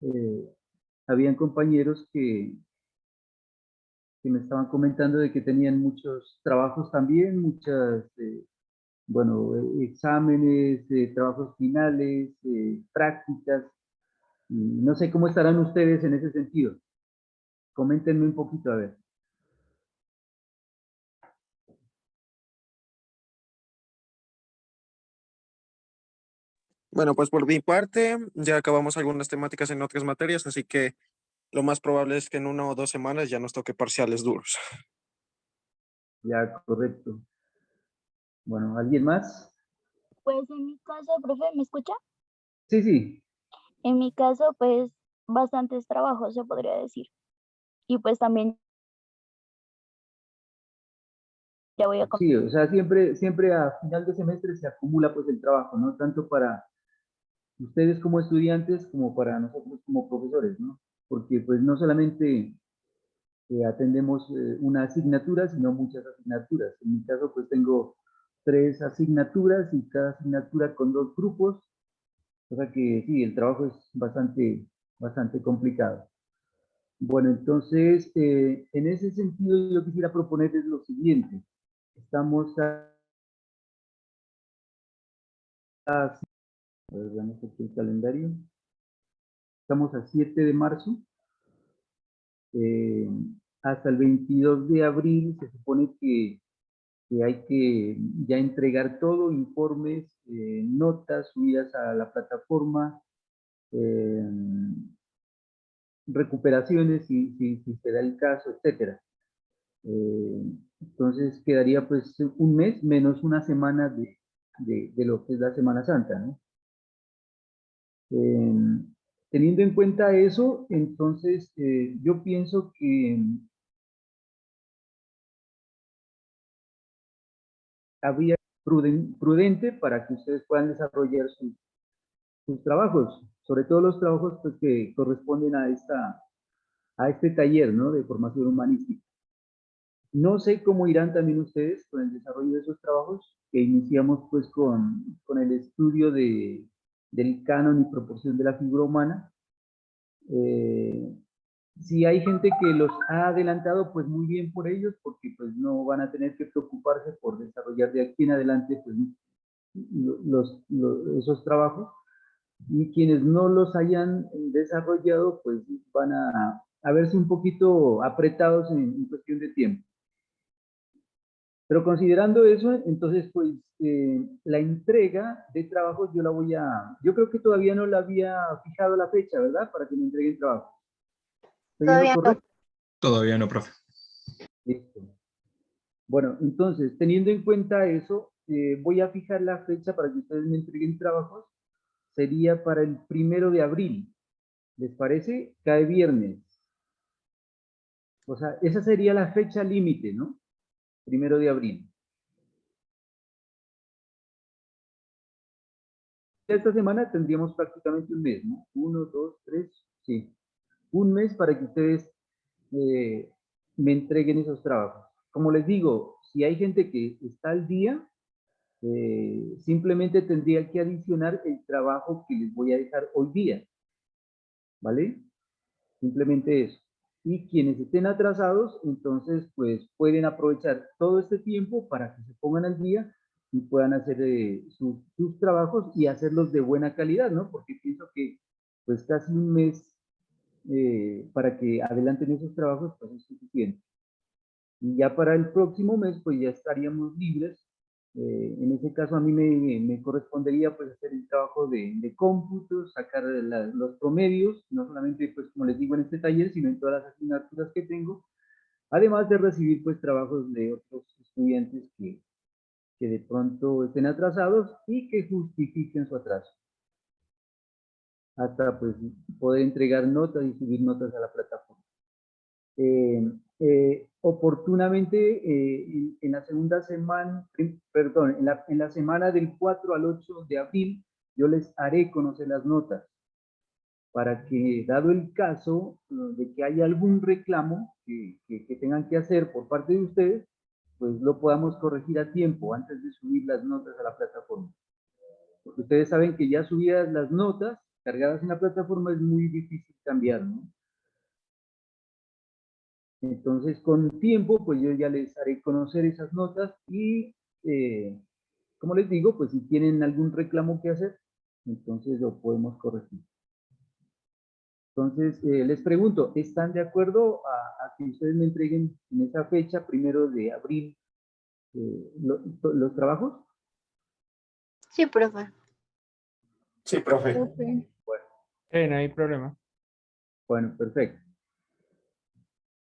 eh, habían compañeros que me estaban comentando de que tenían muchos trabajos también, muchas, bueno, exámenes, trabajos finales, prácticas. Y no sé cómo estarán ustedes en ese sentido. Coméntenme un poquito, a ver. Bueno, pues por mi parte, ya acabamos algunas temáticas en otras materias, así que lo más probable es que en 1 o 2 semanas ya nos toque parciales duros. Ya, correcto. Bueno, ¿alguien más? Pues en mi caso, profe, ¿me escucha? Sí, sí. En mi caso, pues bastantes trabajos se podría decir. Y pues también ya voy a Sí, o sea, siempre a final de semestre se acumula pues el trabajo, ¿no? Tanto para ustedes como estudiantes como para nosotros como profesores, ¿no? Porque pues no solamente atendemos una asignatura, sino muchas asignaturas. En mi caso pues tengo 3 asignaturas y cada asignatura con 2 grupos, o sea que sí, el trabajo es bastante complicado. Bueno, entonces, en ese sentido yo quisiera proponerles lo siguiente. Estamos veamos aquí el calendario. Estamos a 7 de marzo. Eh, hasta el 22 de abril se supone que hay que ya entregar todo, informes, notas subidas a la plataforma, eh, recuperaciones si se da el caso, etcétera. Entonces quedaría pues un mes menos una semana de lo que es la Semana Santa, ¿no? Teniendo en cuenta eso, entonces yo pienso que habría prudente para que ustedes puedan desarrollar sus trabajos, sobre todo los trabajos pues, que corresponden a este taller, ¿no? De formación humanística. No sé cómo irán también ustedes con el desarrollo de esos trabajos, que iniciamos pues con el estudio del canon y proporción de la figura humana. Si hay gente que los ha adelantado, pues muy bien por ellos, porque pues no van a tener que preocuparse por desarrollar de aquí en adelante pues, esos trabajos. Y quienes no los hayan desarrollado, pues van a verse un poquito apretados en cuestión de tiempo. Pero considerando eso, entonces, pues, la entrega de trabajos yo creo que todavía no la había fijado la fecha, ¿verdad? Para que me entreguen trabajo. ¿Estoy en lo Todavía no. correcto? Todavía no, profe. Listo. Bueno, entonces, teniendo en cuenta eso, voy a fijar la fecha para que ustedes me entreguen trabajos. Sería para el 1 de abril. ¿Les parece? Cae viernes. O sea, esa sería la fecha límite, ¿no? 1 de abril. Esta semana tendríamos prácticamente un mes, ¿no? 1, 2, 3, sí. Un mes para que ustedes me entreguen esos trabajos. Como les digo, si hay gente que está al día, simplemente tendría que adicionar el trabajo que les voy a dejar hoy día, ¿vale? Simplemente eso. Y quienes estén atrasados, entonces, pues pueden aprovechar todo este tiempo para que se pongan al día y puedan hacer sus trabajos y hacerlos de buena calidad, ¿no? Porque pienso que, pues, casi un mes para que adelanten esos trabajos, pues es suficiente. Y ya para el próximo mes, pues ya estaríamos libres. En ese caso, a mí me correspondería pues hacer el trabajo de cómputo, sacar los promedios, no solamente, pues como les digo, en este taller, sino en todas las asignaturas que tengo, además de recibir pues trabajos de otros estudiantes que de pronto estén atrasados y que justifiquen su atraso, hasta pues poder entregar notas y subir notas a la plataforma. Oportunamente en la segunda semana, perdón, en la semana del 4 al 8 de abril, yo les haré conocer las notas para que, dado el caso de que haya algún reclamo que tengan que hacer por parte de ustedes, pues lo podamos corregir a tiempo antes de subir las notas a la plataforma. Porque ustedes saben que ya subidas las notas, cargadas en la plataforma es muy difícil cambiar, ¿no? Entonces, con tiempo, pues yo ya les haré conocer esas notas y, como les digo, pues si tienen algún reclamo que hacer, entonces lo podemos corregir. Entonces, les pregunto, ¿están de acuerdo a que ustedes me entreguen en esa fecha, 1 de abril, los trabajos? Sí, profe. Sí, profe. Profe. No hay problema. Bueno, perfecto.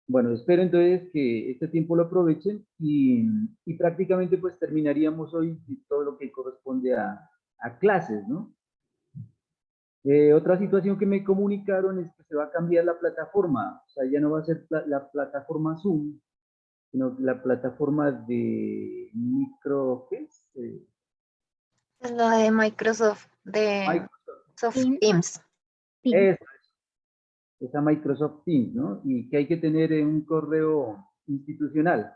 Bueno, espero entonces que este tiempo lo aprovechen y prácticamente pues terminaríamos hoy todo lo que corresponde a clases, ¿no? Otra situación que me comunicaron es que se va a cambiar la plataforma, o sea, ya no va a ser la plataforma Zoom, sino la plataforma de ¿qué es? Es la de Microsoft, de Microsoft. Soft Teams. Sí. Eso, esa Microsoft Teams, ¿no? Y que hay que tener un correo institucional.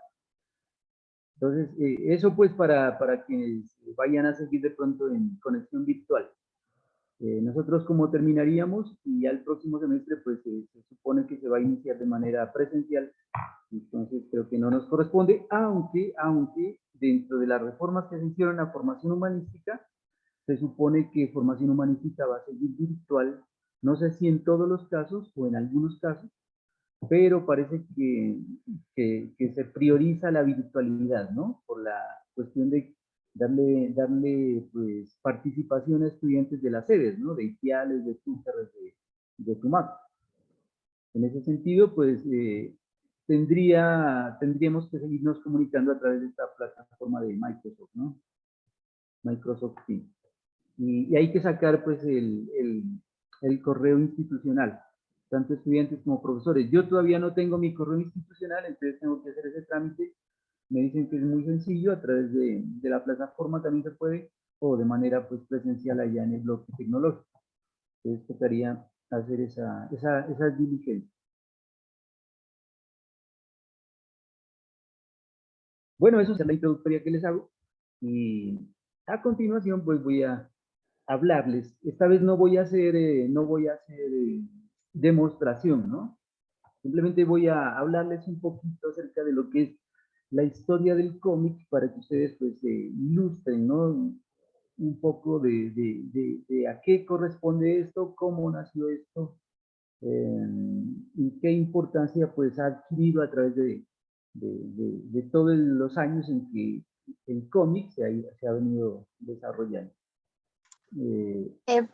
Entonces, eso pues para quienes vayan a seguir de pronto en conexión virtual. Nosotros como terminaríamos y ya el próximo semestre pues se supone que se va a iniciar de manera presencial, entonces creo que no nos corresponde, aunque dentro de las reformas que se hicieron a formación humanística, se supone que formación humanística va a seguir virtual, no sé si en todos los casos o en algunos casos, pero parece que se prioriza la virtualidad, ¿no? Por la cuestión de darle pues, participación a estudiantes de las sedes, ¿no? De IPIALES, de TUCARES, de TUMAC. En ese sentido, pues tendríamos que seguirnos comunicando a través de esta plataforma de Microsoft, ¿no? Microsoft Teams. Y hay que sacar pues el correo institucional, tanto estudiantes como profesores. Yo todavía no tengo mi correo institucional, entonces tengo que hacer ese trámite. Me dicen que es muy sencillo, a través de la plataforma también se puede, o de manera pues presencial allá en el bloque tecnológico. Entonces tocaría hacer esa diligencia. Bueno, eso es la introductoria que les hago. Y a continuación pues voy a hablarles. Esta vez no voy a hacer demostración, ¿no? Simplemente voy a hablarles un poquito acerca de lo que es la historia del cómic para que ustedes pues se ilustren, ¿no? Un poco de a qué corresponde esto, cómo nació esto, y qué importancia pues ha adquirido a través de todos los años en que el cómic se ha venido desarrollando.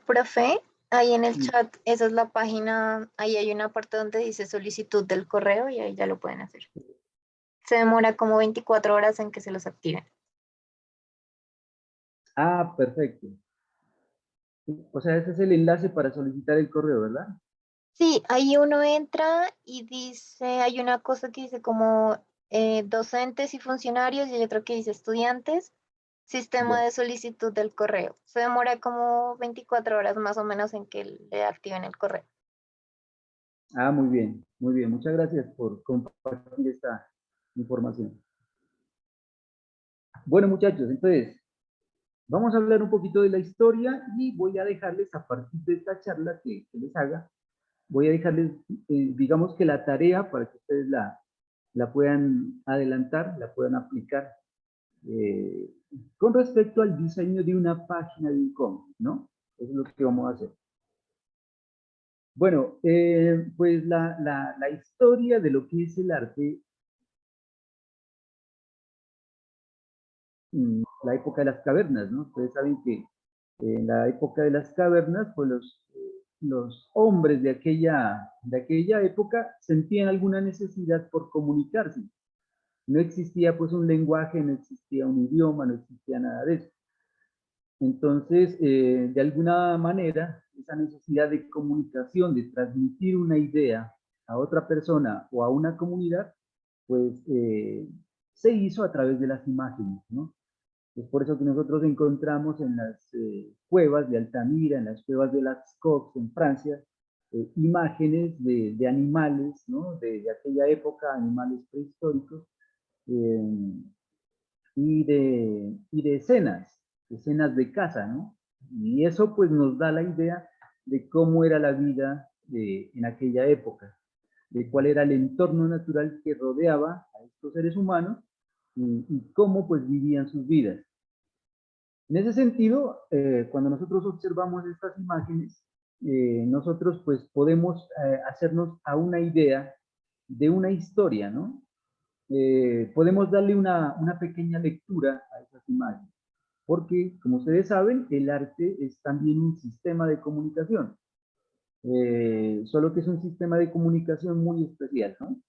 Profe, ahí en el chat, esa es la página, ahí hay una parte donde dice solicitud del correo y ahí ya lo pueden hacer. Se demora como 24 horas en que se los activen. Ah, perfecto. O sea, ese es el enlace para solicitar el correo, ¿verdad? Sí, ahí uno entra y dice, hay una cosa que dice como docentes y funcionarios y hay otro que dice estudiantes, sistema Ya. de solicitud del correo. Se demora como 24 horas más o menos en que le activen el correo. Ah, muy bien, muy bien. Muchas gracias por compartir esta información. Bueno, muchachos, entonces, vamos a hablar un poquito de la historia y voy a dejarles, a partir de esta charla que les haga, voy a dejarles, digamos que la tarea para que ustedes la puedan adelantar, la puedan aplicar eh, con respecto al diseño de una página de un cómic, ¿no? Eso es lo que vamos a hacer. Bueno, pues la historia de lo que es el arte, la época de las cavernas, ¿no? Ustedes saben que en la época de las cavernas, pues los hombres de aquella época sentían alguna necesidad por comunicarse. No existía pues un lenguaje, no existía un idioma, no existía nada de eso. Entonces, de alguna manera, esa necesidad de comunicación, de transmitir una idea a otra persona o a una comunidad, pues se hizo a través de las imágenes, ¿no? Es por eso que nosotros encontramos en las cuevas de Altamira, en las cuevas de Lascaux, en Francia, imágenes de animales, ¿no? De aquella época, animales prehistóricos, eh, y de escenas de caza, ¿no? Y eso pues nos da la idea de cómo era la vida en aquella época, de cuál era el entorno natural que rodeaba a estos seres humanos y cómo pues vivían sus vidas. En ese sentido, cuando nosotros observamos estas imágenes, nosotros pues podemos hacernos a una idea de una historia, ¿no? Podemos darle una pequeña lectura a esas imágenes, porque como ustedes saben, el arte es también un sistema de comunicación, solo que es un sistema de comunicación muy especial, ¿no?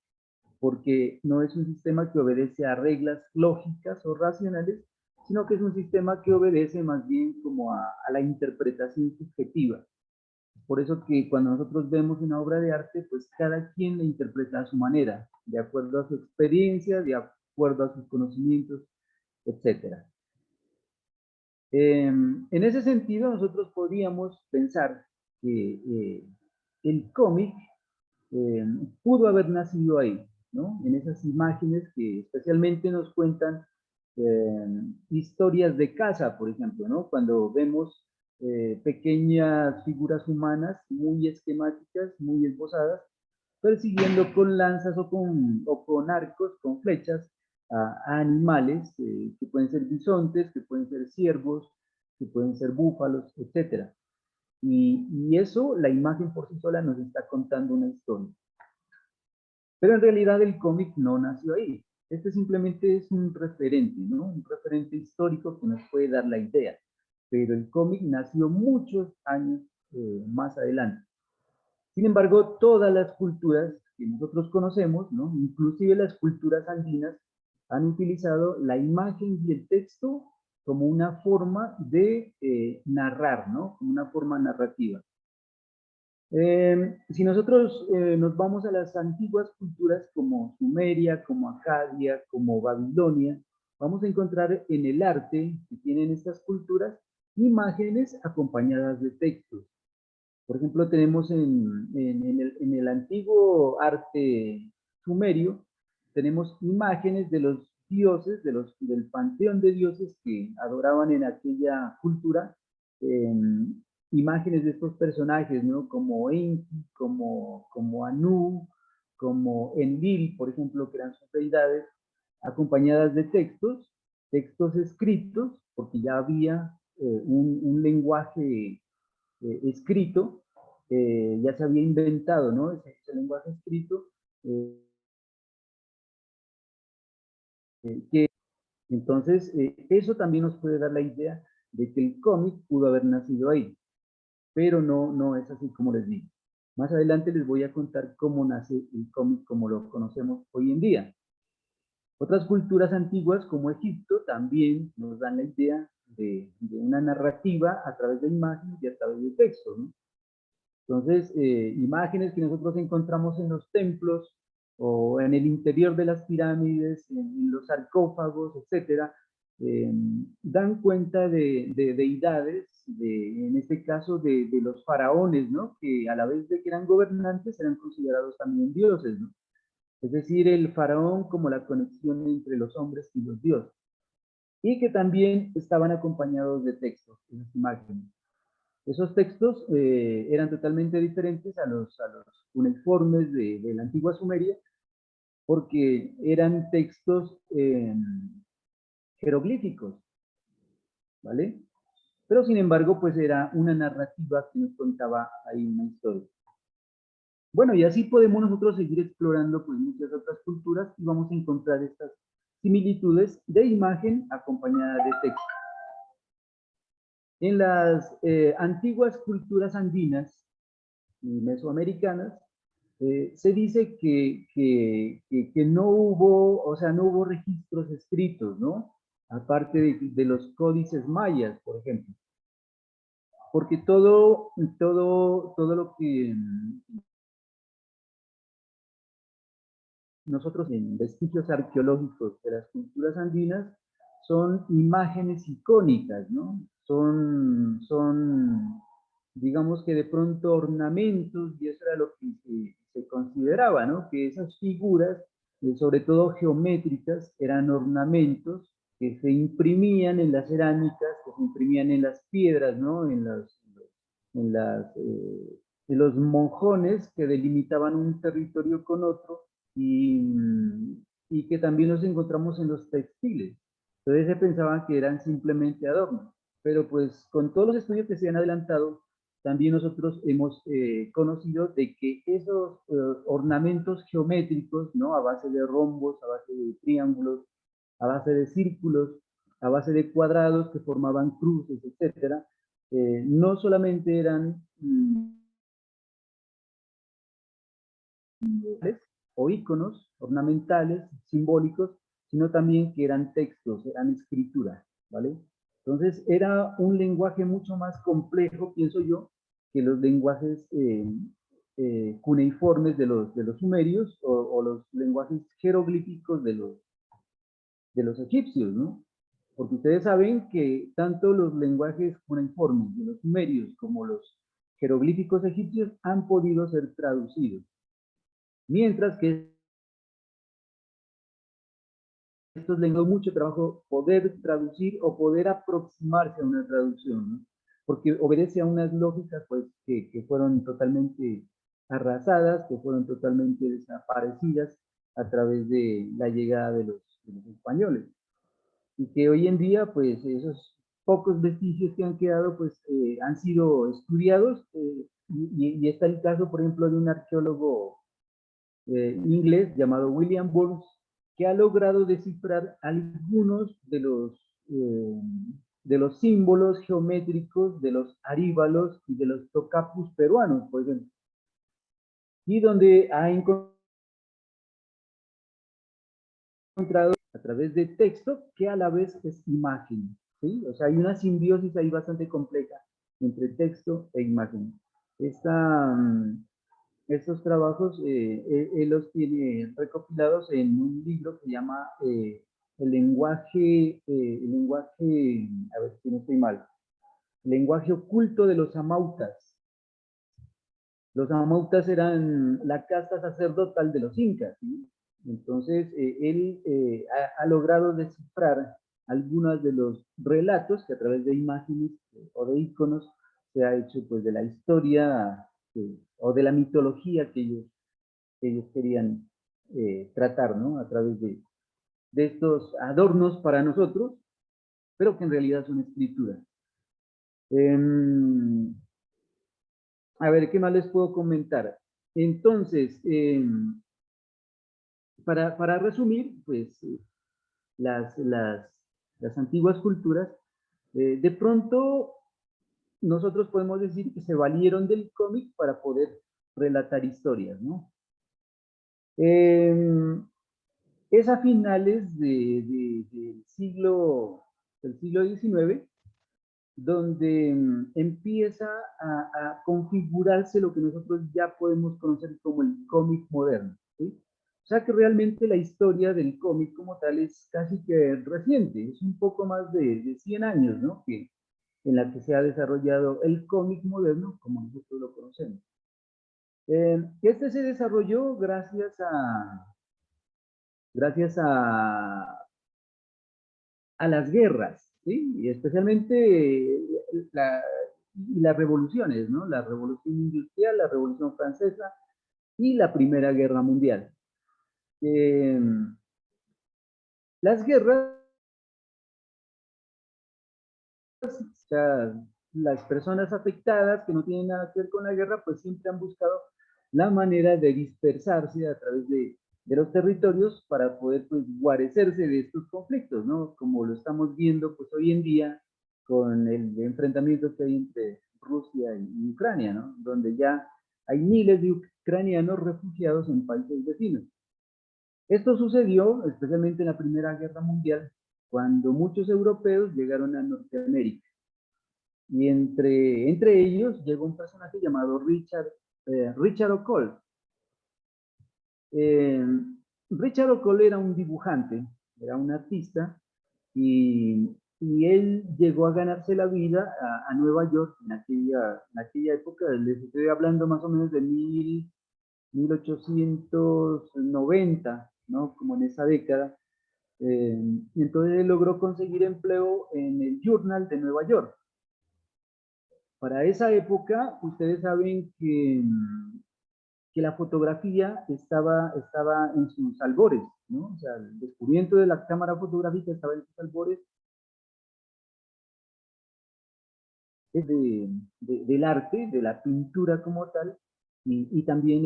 Porque no es un sistema que obedece a reglas lógicas o racionales, sino que es un sistema que obedece más bien como a la interpretación subjetiva. Por eso que cuando nosotros vemos una obra de arte, pues cada quien la interpreta a su manera, de acuerdo a su experiencia, de acuerdo a sus conocimientos, etc. En ese sentido, nosotros podríamos pensar que el cómic eh, pudo haber nacido ahí, ¿no? En esas imágenes que especialmente nos cuentan historias de caza, por ejemplo, ¿no? Cuando vemos pequeñas figuras humanas muy esquemáticas, muy esbozadas, persiguiendo con lanzas o con arcos, con flechas, a animales que pueden ser bisontes, que pueden ser ciervos, que pueden ser búfalos, etc. Y eso, la imagen por sí sola nos está contando una historia. Pero en realidad el cómic no nació ahí. Este simplemente es un referente, ¿no? Un referente histórico que nos puede dar la idea. Pero el cómic nació muchos años más adelante. Sin embargo, todas las culturas que nosotros conocemos, ¿no? Inclusive las culturas andinas, han utilizado la imagen y el texto como una forma de narrar, ¿no? Como una forma narrativa. Si nosotros nos vamos a las antiguas culturas como Sumeria, como Acadia, como Babilonia, vamos a encontrar en el arte que tienen estas culturas imágenes acompañadas de textos. Por ejemplo, tenemos en el antiguo arte sumerio, tenemos imágenes de los dioses, del panteón de dioses que adoraban en aquella cultura, imágenes de estos personajes, ¿no? Como Enki, como Anu, como Enlil, por ejemplo, que eran sus deidades, acompañadas de textos escritos, porque ya había un lenguaje escrito, ya se había inventado, ¿no? Ese lenguaje escrito, que entonces eso también nos puede dar la idea de que el cómic pudo haber nacido ahí, pero no es así como les digo. Más adelante les voy a contar cómo nace el cómic como lo conocemos hoy en día. Otras culturas antiguas como Egipto también nos dan la idea de una narrativa a través de imágenes y a través de textos, ¿no? Entonces, imágenes que nosotros encontramos en los templos o en el interior de las pirámides, en los sarcófagos, etcétera, dan cuenta de deidades, en este caso de los faraones, ¿no? Que a la vez de que eran gobernantes, eran considerados también dioses, ¿no? Es decir, el faraón como la conexión entre los hombres y los dioses. Y que también estaban acompañados de textos, esas imágenes. Esos textos eran totalmente diferentes a los cuneiformes de la antigua Sumeria, porque eran textos jeroglíficos, ¿vale? Pero sin embargo, pues era una narrativa que nos contaba ahí una historia. Bueno, y así podemos nosotros seguir explorando pues muchas otras culturas y vamos a encontrar estas similitudes de imagen acompañada de texto. En las antiguas culturas andinas y mesoamericanas, se dice que no hubo, o sea, no hubo registros escritos, ¿no? Aparte de los códices mayas, por ejemplo. Porque todo lo que nosotros en vestigios arqueológicos de las culturas andinas son imágenes icónicas, ¿no? Son digamos que de pronto ornamentos, y eso era lo que se consideraba, ¿no? Que esas figuras, sobre todo geométricas, eran ornamentos que se imprimían en las cerámicas, que se imprimían en las piedras, ¿no? En en los monjones que delimitaban un territorio con otro y que también nos encontramos en los textiles. Entonces se pensaban que eran simplemente adornos, pero pues con todos los estudios que se han adelantado, también nosotros hemos conocido de que esos ornamentos geométricos, ¿no? A base de rombos, a base de triángulos, a base de círculos, a base de cuadrados que formaban cruces, etcétera, no solamente eran o iconos ornamentales, simbólicos, sino también que eran textos, eran escrituras, ¿vale? Entonces era un lenguaje mucho más complejo, pienso yo, que los lenguajes cuneiformes de los sumerios o los lenguajes jeroglíficos de los egipcios, ¿no? Porque ustedes saben que tanto los lenguajes cuneiformes de los sumerios como los jeroglíficos egipcios han podido ser traducidos. Mientras que estos lenguajes mucho trabajo poder traducir o poder aproximarse a una traducción, ¿no? Porque obedece a unas lógicas pues, que fueron totalmente arrasadas, que fueron totalmente desaparecidas a través de la llegada de los españoles. Y que hoy en día, pues, esos pocos vestigios que han quedado, pues, han sido estudiados, y está el caso, por ejemplo, de un arqueólogo inglés llamado William Burns, que ha logrado descifrar algunos de los símbolos geométricos de los aríbalos y de los tocapus peruanos, por ejemplo, y donde ha encontrado a través de texto que a la vez es imagen, ¿sí? O sea, hay una simbiosis ahí bastante compleja entre texto e imagen. Estos trabajos él los tiene recopilados en un libro que se llama el lenguaje, a ver si no estoy mal, el lenguaje oculto de los amautas. Los amautas eran la casta sacerdotal de los incas, ¿sí? Entonces él ha logrado descifrar algunos de los relatos que a través de imágenes o de iconos se ha hecho pues de la historia o de la mitología que ellos querían tratar, ¿no? A través de estos adornos para nosotros, pero que en realidad son escrituras. A ver, ¿qué más les puedo comentar? Entonces, para resumir, pues las antiguas culturas, de pronto nosotros podemos decir que se valieron del cómic para poder relatar historias, ¿no? Es a finales del siglo XIX donde empieza a configurarse lo que nosotros ya podemos conocer como el cómic moderno, ¿sí? O sea que realmente la historia del cómic como tal es casi que reciente, es un poco más de 100 años, ¿no? Que, en la que se ha desarrollado el cómic moderno como nosotros lo conocemos. Este se desarrolló gracias a las guerras, ¿sí? Y especialmente las revoluciones, ¿no? La revolución industrial, la revolución francesa y la Primera Guerra Mundial. Las guerras, o sea, las personas afectadas que no tienen nada que ver con la guerra, pues siempre han buscado la manera de dispersarse a través de los territorios para poder pues guarecerse de estos conflictos, ¿no? Como lo estamos viendo pues hoy en día con el enfrentamiento que hay entre Rusia y Ucrania, ¿no? Donde ya hay miles de ucranianos refugiados en países vecinos. Esto sucedió especialmente en la Primera Guerra Mundial, cuando muchos europeos llegaron a Norteamérica. Y entre ellos llegó un personaje llamado Richard O'Cole. Richard O'Cole era un dibujante, era un artista, y él llegó a ganarse la vida a Nueva York en aquella época, les estoy hablando más o menos de 1890, ¿no? Como en esa década. Y entonces él logró conseguir empleo en el Journal de Nueva York. Para esa época, ustedes saben que la fotografía estaba en sus albores, ¿no? O sea, el descubrimiento de la cámara fotográfica estaba en sus albores del arte, de la pintura como tal, y también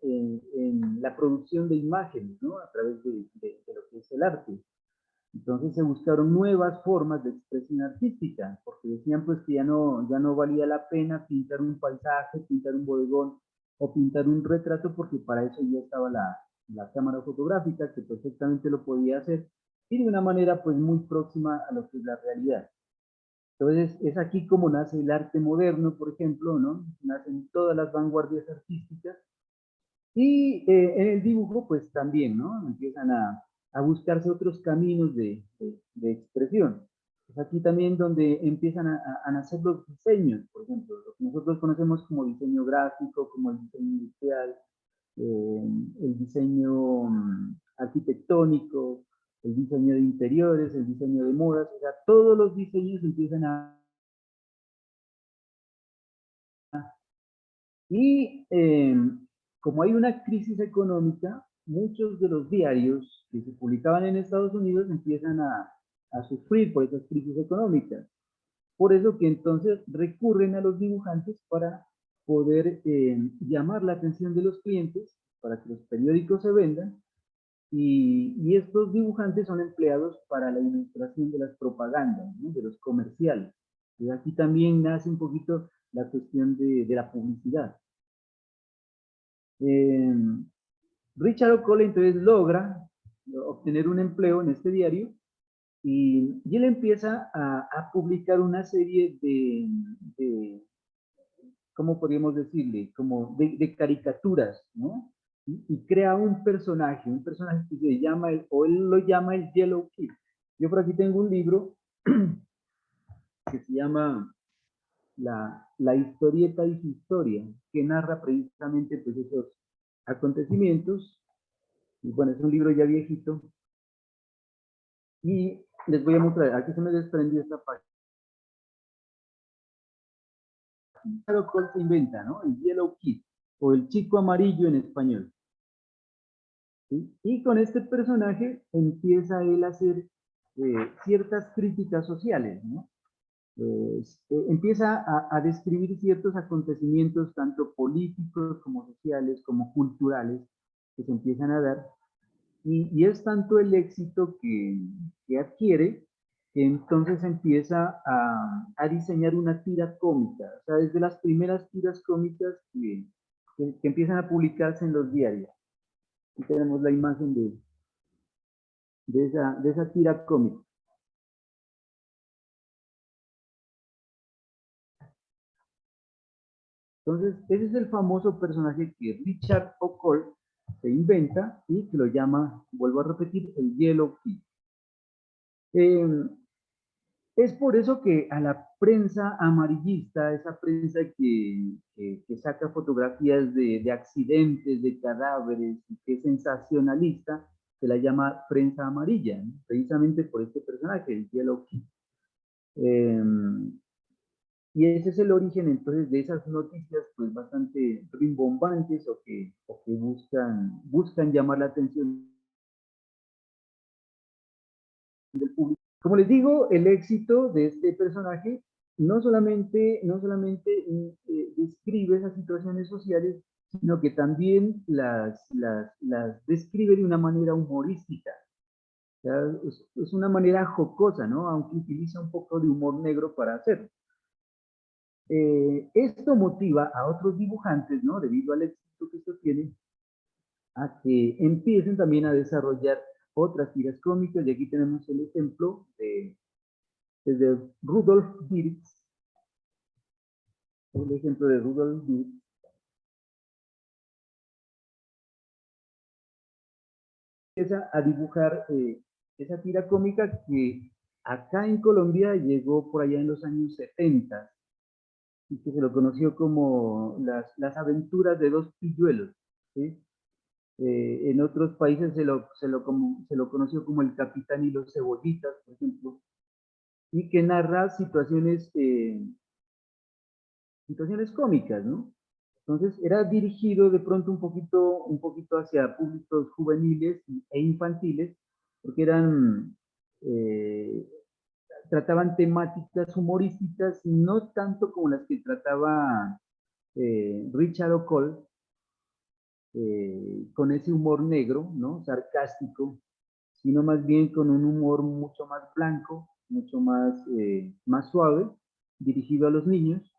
en la producción de imágenes, ¿no? A través de lo que es el arte. Entonces se buscaron nuevas formas de expresión artística, porque decían pues que ya no valía la pena pintar un paisaje, pintar un bodegón o pintar un retrato, porque para eso ya estaba la cámara fotográfica, que perfectamente lo podía hacer, y de una manera pues muy próxima a lo que es la realidad. Entonces es aquí como nace el arte moderno, por ejemplo, ¿no? Nacen todas las vanguardias artísticas, y en el dibujo, pues también, ¿no? Empiezan a buscarse otros caminos de expresión. Es aquí también donde empiezan a nacer los diseños, por ejemplo, lo que nosotros conocemos como diseño gráfico, como el diseño industrial, el diseño arquitectónico, el diseño de interiores, el diseño de modas, o sea, todos los diseños empiezan Y como hay una crisis económica, muchos de los diarios que se publicaban en Estados Unidos empiezan a sufrir por esas crisis económicas. Por eso que entonces recurren a los dibujantes para poder llamar la atención de los clientes, para que los periódicos se vendan, y estos dibujantes son empleados para la ilustración de las propagandas, ¿no? De los comerciales. Y aquí también nace un poquito la cuestión de la publicidad. Richard O'Connell entonces logra obtener un empleo en este diario y él empieza a publicar una serie ¿cómo podríamos decirle? Como de caricaturas, ¿no? Y crea un personaje que se llama, o él lo llama el Yellow Kid. Yo por aquí tengo un libro que se llama la historieta y su historia, que narra precisamente pues, esos acontecimientos. Y bueno, es un libro ya viejito. Y les voy a mostrar, aquí se me desprendió esta página. Claro, ¿cuál se inventa, no? El Yellow Kid, o el chico amarillo en español. ¿Sí? Y con este personaje empieza él a hacer ciertas críticas sociales, ¿no? Empieza a describir ciertos acontecimientos, tanto políticos como sociales, como culturales, que se empiezan a dar. Y es tanto el éxito que adquiere, que entonces empieza a diseñar una tira cómica. O sea, desde las primeras tiras cómicas que empiezan a publicarse en los diarios. Aquí tenemos la imagen de esa tira cómica. Entonces, ese es el famoso personaje que Richard O'Connell se inventa y que lo llama, vuelvo a repetir, el Yellow Kid. Es por eso que a la prensa amarillista, esa prensa que saca fotografías de accidentes, de cadáveres, y que es sensacionalista, se la llama prensa amarilla, ¿no? Precisamente por este personaje, el Yellow Kid. Y ese es el origen entonces de esas noticias pues bastante rimbombantes o que buscan llamar la atención del público. Como les digo, el éxito de este personaje no solamente describe esas situaciones sociales, sino que también las describe de una manera humorística. O sea, es una manera jocosa, ¿no? Aunque utiliza un poco de humor negro para hacerlo. Esto motiva a otros dibujantes, ¿no? Debido al éxito que esto tiene, a que empiecen también a desarrollar otras tiras cómicas, y aquí tenemos el ejemplo de Rudolf Dirks, el ejemplo de Rudolf Dirks. Empieza a dibujar esa tira cómica que acá en Colombia llegó por allá en los años 70 y que se lo conoció como las aventuras de dos pilluelos, ¿sí? En otros países se lo conoció como el Capitán y los Cebollitas, por ejemplo, y que narra situaciones situaciones cómicas, ¿no? Entonces era dirigido de pronto un poquito hacia públicos juveniles e infantiles, porque trataban temáticas humorísticas, no tanto como las que trataba Richard O'Cole, con ese humor negro, ¿no? Sarcástico, sino más bien con un humor mucho más blanco, mucho más suave, dirigido a los niños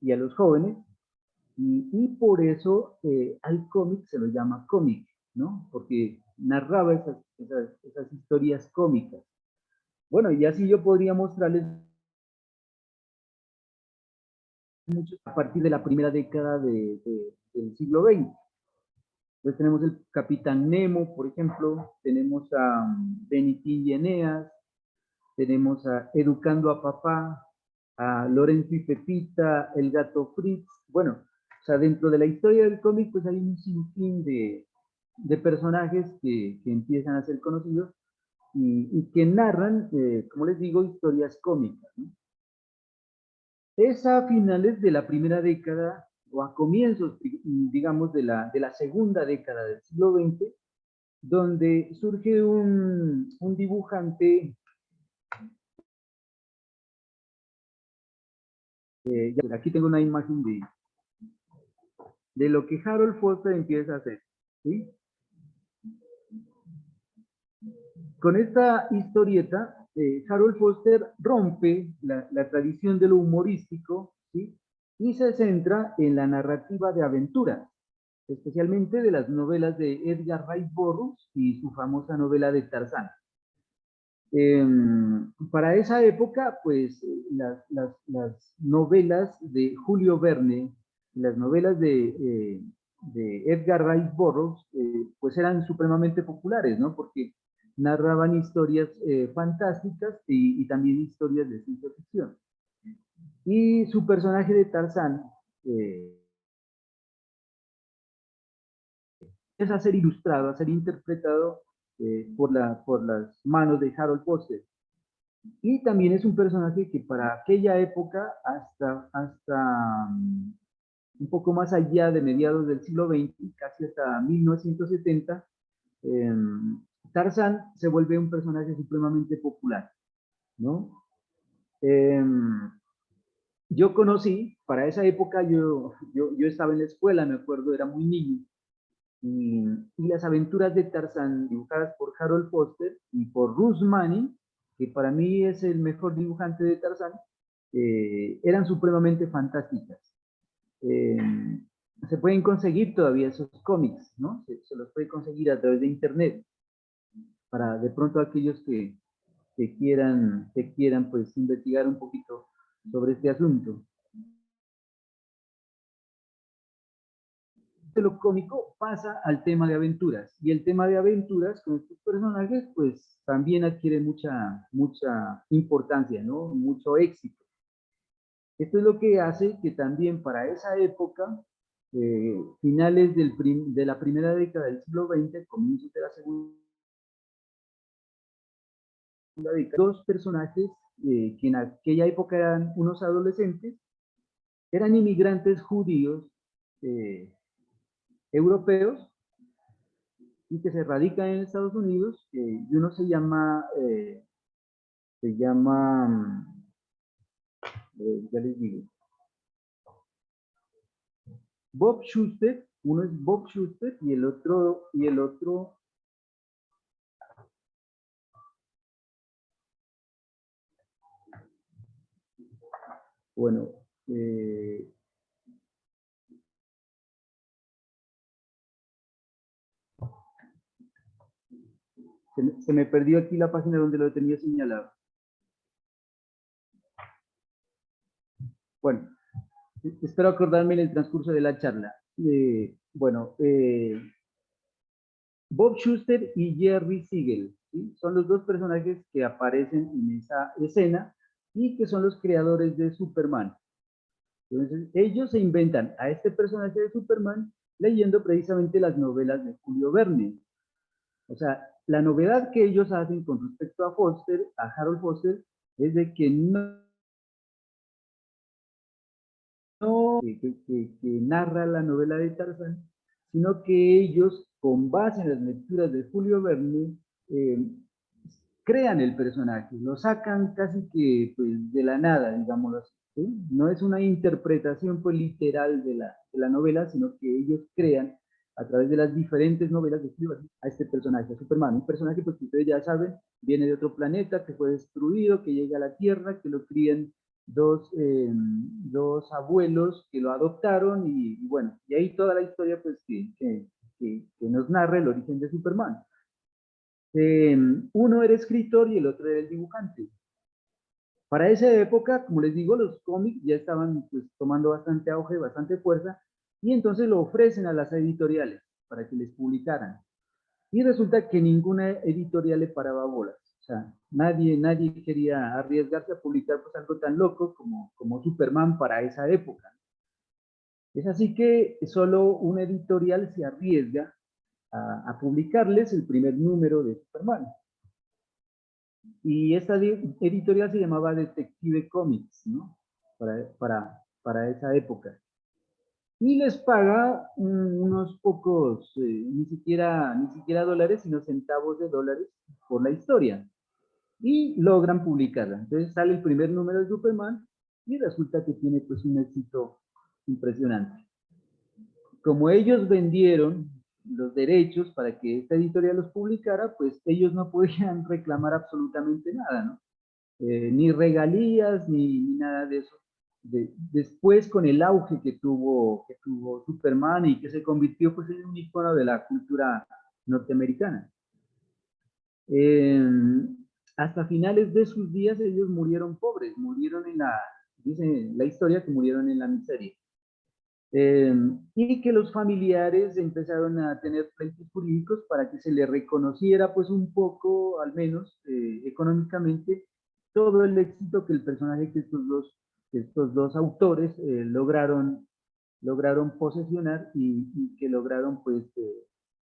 y a los jóvenes, y por eso al cómic se lo llama cómic, ¿no? Porque narraba esas historias cómicas. Bueno, y así yo podría mostrarles mucho a partir de la primera década del siglo XX. Entonces tenemos el Capitán Nemo, por ejemplo, tenemos a Benitín y Eneas, tenemos a Educando a Papá, a Lorenzo y Pepita, El Gato Fritz. Bueno, o sea, dentro de la historia del cómic pues hay un sinfín de personajes que empiezan a ser conocidos y que narran, como les digo, historias cómicas, ¿no? Es a finales de la primera década o a comienzos, digamos, de la segunda década del siglo XX, donde surge un dibujante, aquí tengo una imagen de lo que Harold Foster empieza a hacer, ¿sí? Con esta historieta, Harold Foster rompe la tradición de lo humorístico, ¿sí? Y se centra en la narrativa de aventuras, especialmente de las novelas de Edgar Rice Burroughs y su famosa novela de Tarzán. Para esa época, pues las novelas de Julio Verne, las novelas de Edgar Rice Burroughs, pues eran supremamente populares, ¿no? Porque narraban historias fantásticas y también historias de ciencia ficción. Y su personaje de Tarzán es a ser ilustrado, a ser interpretado por las manos de Harold Foster. Y también es un personaje que para aquella época, hasta un poco más allá de mediados del siglo XX, casi hasta 1970, eh, Tarzán se vuelve un personaje supremamente popular, ¿no? Eh, yo conocí, para esa época yo estaba en la escuela, me acuerdo, era muy niño, y las aventuras de Tarzán dibujadas por Harold Foster y por Russ Manning, que para mí es el mejor dibujante de Tarzán, eran supremamente fantásticas. Eh, se pueden conseguir todavía esos cómics, ¿no? Se los puede conseguir a través de internet, para de pronto aquellos que quieran pues investigar un poquito sobre este asunto. De lo cómico pasa al tema de aventuras, y el tema de aventuras con estos personajes pues también adquiere mucha importancia, ¿no? Mucho éxito. Esto es lo que hace que también para esa época, finales de la primera década del siglo XX, comienzos de la segunda década, dos personajes que en aquella época eran unos adolescentes, eran inmigrantes judíos europeos, y que se radica en Estados Unidos, y uno se llama, ya les digo, Bob Schuster. Uno es Bob Schuster y el otro, bueno, se me perdió aquí la página donde lo tenía señalado. Bueno, espero acordarme en el transcurso de la charla. Bob Schuster y Jerry Siegel, ¿sí? Son los dos personajes que aparecen en esa escena y que son los creadores de Superman. Entonces, ellos se inventan a este personaje de Superman leyendo precisamente las novelas de Julio Verne. O sea, la novedad que ellos hacen con respecto a Harold Foster, es de que no que narra la novela de Tarzán, sino que ellos, con base en las lecturas de Julio Verne, crean el personaje, lo sacan casi que pues, de la nada, digámoslo así. ¿Sí? No es una interpretación pues, literal de la novela, sino que ellos crean a través de las diferentes novelas de Julio Verne a este personaje, a Superman, un personaje pues, que ustedes ya saben, viene de otro planeta, que fue destruido, que llega a la Tierra, que lo crían dos abuelos que lo adoptaron y bueno, y ahí toda la historia pues que nos narra el origen de Superman. Uno era escritor y el otro era el dibujante. Para esa época, como les digo, los cómics ya estaban pues, tomando bastante auge, bastante fuerza, y entonces lo ofrecen a las editoriales para que les publicaran. Y resulta que ninguna editorial le paraba bolas. O sea, nadie quería arriesgarse a publicar pues, algo tan loco como Superman para esa época. Es así que solo una editorial se arriesga a publicarles el primer número de Superman. Y esta editorial se llamaba Detective Comics, ¿no? Para esa época. Y les paga unos pocos, ni siquiera dólares, sino centavos de dólares por la historia. Y logran publicarla. Entonces sale el primer número de Superman y resulta que tiene pues un éxito impresionante. Como ellos vendieron los derechos para que esta editorial los publicara, pues ellos no podían reclamar absolutamente nada, ¿no? Ni regalías, ni nada de eso. Después, con el auge que tuvo Superman y que se convirtió pues, en un icono de la cultura norteamericana. Hasta finales de sus días ellos murieron pobres, murieron dice la historia que murieron en la miseria. Y que los familiares empezaron a tener pleitos jurídicos para que se les reconociera pues un poco, al menos económicamente, todo el éxito que el personaje que estos dos autores lograron posesionar y que lograron pues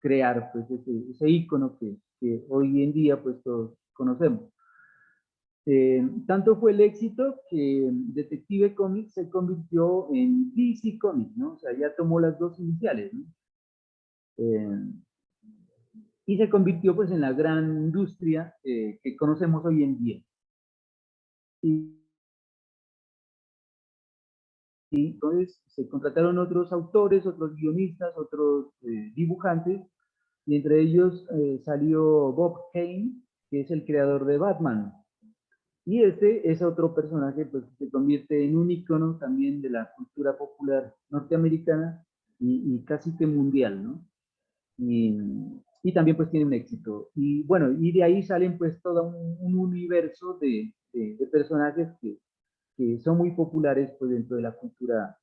crear pues ese ícono que hoy en día pues todos conocemos. Tanto fue el éxito que Detective Comics se convirtió en DC Comics, ¿no? O sea, ya tomó las dos iniciales, ¿no? Y se convirtió pues en la gran industria que conocemos hoy en día. Y entonces se contrataron otros autores, otros guionistas, otros dibujantes, y entre ellos salió Bob Kane, que es el creador de Batman. Y este es otro personaje pues, que se convierte en un icono también de la cultura popular norteamericana y casi que mundial, ¿no? Y también pues tiene un éxito. Y bueno, y de ahí salen pues todo un universo de personajes que son muy populares pues dentro de la cultura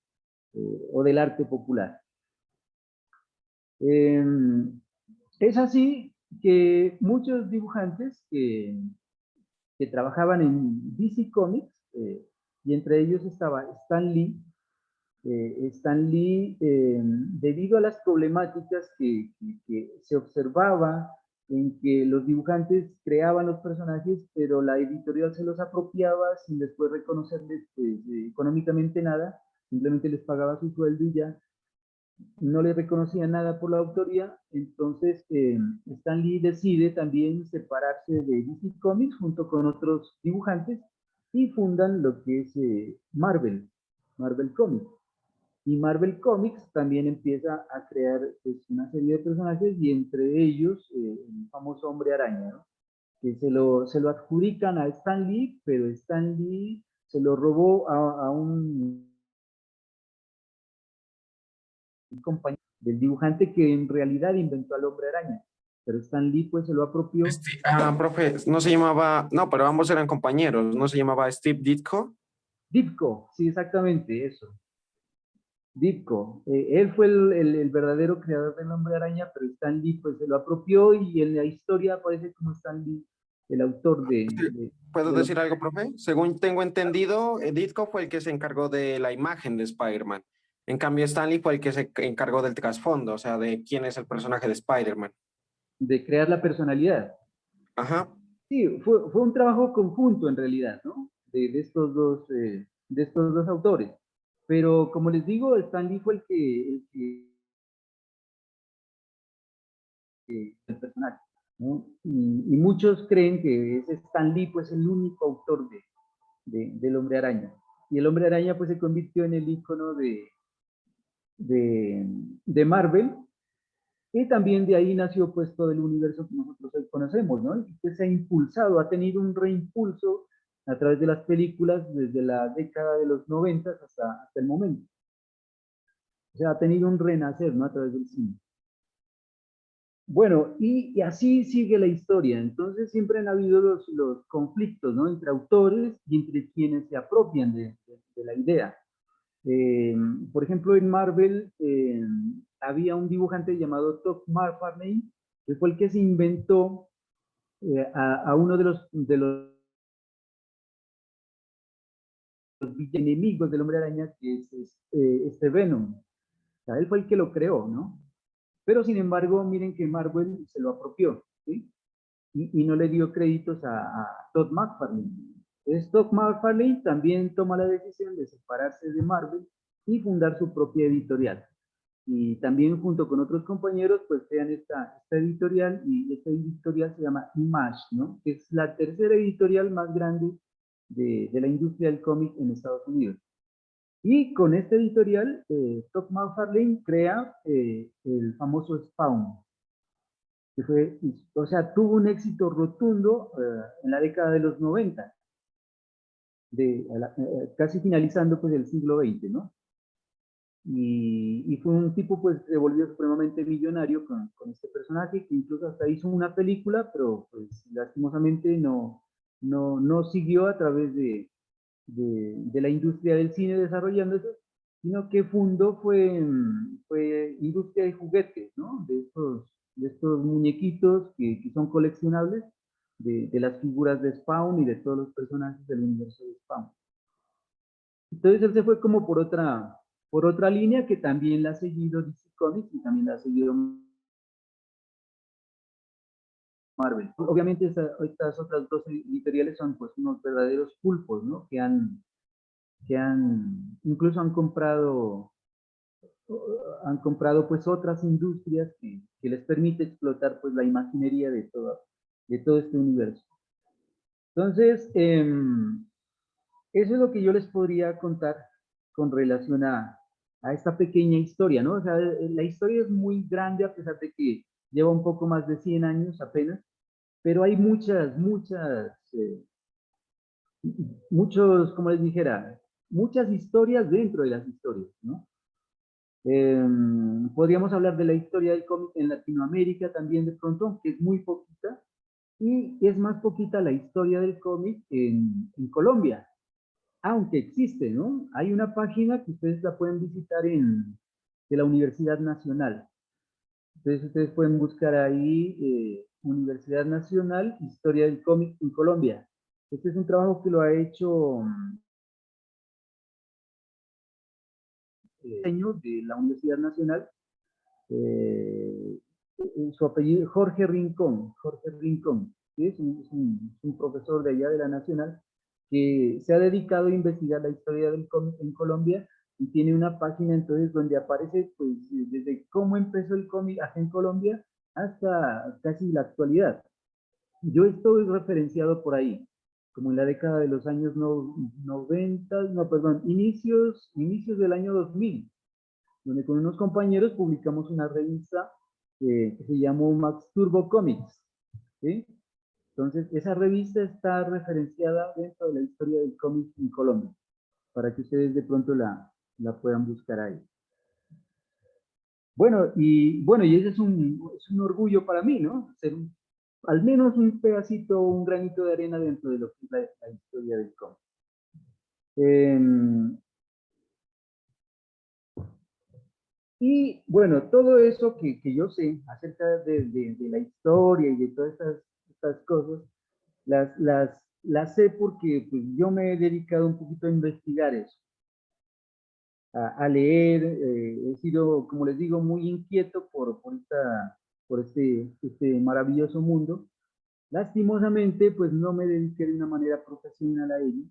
o del arte popular. Es así que muchos dibujantes que trabajaban en DC Comics, y entre ellos estaba Stan Lee. Stan Lee, debido a las problemáticas que se observaba en que los dibujantes creaban los personajes, pero la editorial se los apropiaba sin después reconocerles pues, económicamente nada, simplemente les pagaba su sueldo y ya, no le reconocía nada por la autoría, entonces Stan Lee decide también separarse de DC Comics junto con otros dibujantes y fundan lo que es Marvel Comics. Y Marvel Comics también empieza a crear pues, una serie de personajes y entre ellos el famoso Hombre Araña, ¿no? Que se lo adjudican a Stan Lee, pero Stan Lee se lo robó a un compañero del dibujante que en realidad inventó al Hombre Araña. Pero Stan Lee pues se lo apropió. Profe, no se llamaba, no, pero ambos eran compañeros, ¿no se llamaba Steve Ditko? Ditko, sí, exactamente, eso. Ditko. Él fue el verdadero creador del Hombre Araña, pero Stan Lee pues se lo apropió y en la historia aparece como Stan Lee, el autor ¿Puedo decir algo, profe? Según tengo entendido, Ditko fue el que se encargó de la imagen de Spider-Man. En cambio, Stanley fue el que se encargó del trasfondo, o sea, de quién es el personaje de Spider-Man. de crear la personalidad. Ajá. Sí, fue un trabajo conjunto en realidad, ¿no? De estos dos autores. Pero como les digo, Stan Lee fue el personaje, ¿no? Y muchos creen que es Stan Lee pues el único autor del Hombre Araña. Y el Hombre Araña pues se convirtió en el ícono de Marvel, y también de ahí nació pues todo el universo que nosotros hoy conocemos, ¿no? Y que se ha impulsado, ha tenido un reimpulso a través de las películas desde la década de los 90 hasta el momento. O sea, ha tenido un renacer, ¿no? A través del cine. Bueno, y así sigue la historia. Entonces siempre han habido los conflictos, ¿no? Entre autores y entre quienes se apropian de la idea. Por ejemplo, en Marvel había un dibujante llamado Todd McFarlane, que fue el que se inventó a uno de los enemigos del Hombre Araña, que es este Venom. O sea, él fue el que lo creó, ¿no? Pero sin embargo, miren que Marvel se lo apropió, ¿sí? Y no le dio créditos a Todd McFarlane. Entonces, Todd McFarlane también toma la decisión de separarse de Marvel y fundar su propia editorial. Y también junto con otros compañeros, pues crean esta editorial, y esta editorial se llama Image, ¿no? Que es la tercera editorial más grande de la industria del cómic en Estados Unidos. Y con esta editorial, Todd McFarlane crea el famoso Spawn, que fue, o sea, tuvo un éxito rotundo en la década de los 90, casi finalizando pues el siglo XX, ¿no? Y fue un tipo pues que se volvió supremamente millonario con este personaje, que incluso hasta hizo una película, pero pues lastimosamente no siguió a través de la industria del cine desarrollándose, sino que fundó fue industria de juguetes, ¿no? De estos muñequitos que son coleccionables, de las figuras de Spawn y de todos los personajes del universo de Spawn. Entonces él se fue como por otra línea que también la ha seguido DC Comics y también la ha seguido Marvel. Obviamente estas otras dos editoriales son pues unos verdaderos pulpos, ¿no? Incluso han comprado pues otras industrias que les permite explotar pues la imaginería de todo este universo. Entonces, eso es lo que yo les podría contar con relación a esta pequeña historia, ¿no? O sea, la historia es muy grande a pesar de que lleva un poco más de 100 años apenas, pero hay como les dijera, muchas historias dentro de las historias, ¿no? Podríamos hablar de la historia del cómic en Latinoamérica también de pronto, que es muy poquita, y es más poquita la historia del cómic en Colombia, aunque existe, ¿no? Hay una página que ustedes la pueden visitar de la Universidad Nacional. Entonces ustedes pueden buscar ahí Universidad Nacional, Historia del Cómic en Colombia. Este es un trabajo que lo ha hecho de la Universidad Nacional. Su apellido es Jorge Rincón, ¿sí? Es un profesor de allá de la Nacional que se ha dedicado a investigar la historia del cómic en Colombia, y tiene una página entonces donde aparece pues desde cómo empezó el cómic acá en Colombia hasta casi la actualidad. Yo estoy referenciado por ahí, como en la década de los años 90, no, perdón, inicios del año 2000, donde con unos compañeros publicamos una revista que se llamó Max Turbo Comics, ¿sí? Entonces, esa revista está referenciada dentro de la historia del cómic en Colombia, para que ustedes de pronto la puedan buscar ahí. Bueno, y ese es un orgullo para mí, ¿no? Ser al menos un pedacito, un granito de arena dentro de lo que es la historia del cómic. Y bueno, todo eso que yo sé acerca de la historia y de todas estas cosas, las sé porque pues, yo me he dedicado un poquito a investigar eso, a leer. He sido, como les digo, muy inquieto por este maravilloso mundo. Lastimosamente, pues no me dediqué de una manera profesional a ello,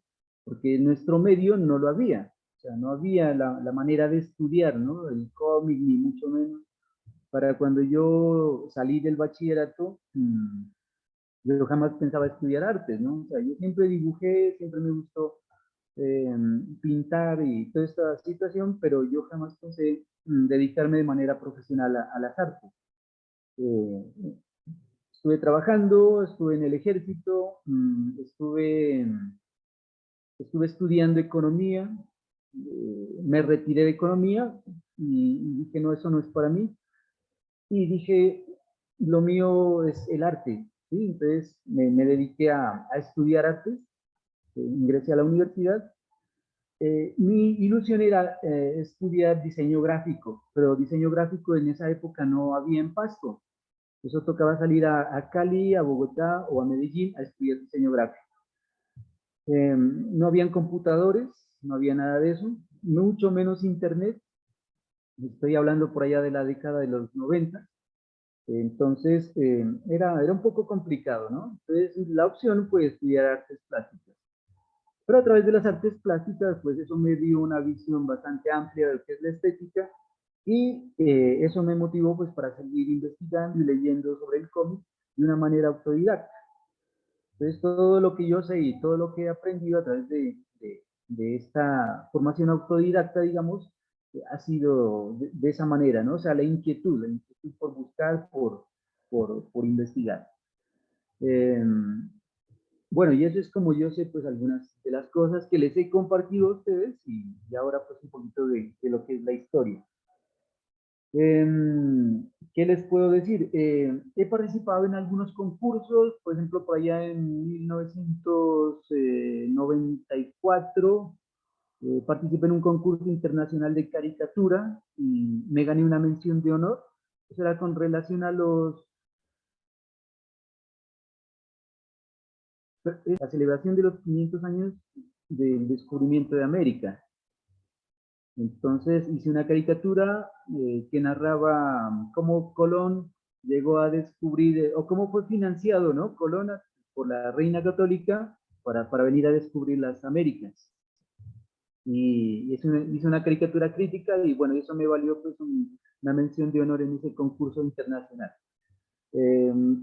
porque nuestro medio no lo había. O sea, no había la manera de estudiar, ¿no? El cómic, ni mucho menos. Para cuando yo salí del bachillerato, yo jamás pensaba estudiar artes, ¿no? O sea, yo siempre dibujé, siempre me gustó pintar y toda esta situación, pero yo jamás pensé dedicarme de manera profesional a las artes. Eh, Estuve trabajando, estuve en el ejército, estuve estudiando economía, me retiré de economía y dije, no, eso no es para mí. Y dije, lo mío es el arte, ¿sí? Entonces me dediqué a estudiar artes, ingresé a la universidad. Mi ilusión era estudiar diseño gráfico, pero diseño gráfico en esa época no había en Pasto. Eso tocaba salir a Cali, a Bogotá o a Medellín a estudiar diseño gráfico. No habían computadores, no había nada de eso, mucho menos internet. Estoy hablando por allá de la década de los 90. Entonces, era un poco complicado, ¿no? Entonces, la opción fue estudiar artes plásticas. Pero a través de las artes plásticas, pues eso me dio una visión bastante amplia de lo que es la estética y eso me motivó pues para seguir investigando y leyendo sobre el cómic de una manera autodidacta. Entonces, todo lo que yo sé y todo lo que he aprendido a través de esta formación autodidacta, digamos, ha sido de esa manera, ¿no? O sea, la inquietud por buscar, por investigar. Bueno, y eso es como yo sé, pues, algunas de las cosas que les he compartido a ustedes y ahora, pues, un poquito de lo que es la historia. ¿Qué les puedo decir? He participado en algunos concursos, por ejemplo, por allá en 1994, participé en un concurso internacional de caricatura y me gané una mención de honor. Eso era con relación a la celebración de los 500 años del descubrimiento de América. Entonces hice una caricatura que narraba cómo Colón llegó a descubrir, o cómo fue financiado, ¿no? Colón por la Reina Católica para venir a descubrir las Américas. Y hice una caricatura crítica y bueno, eso me valió pues una mención de honor en ese concurso internacional.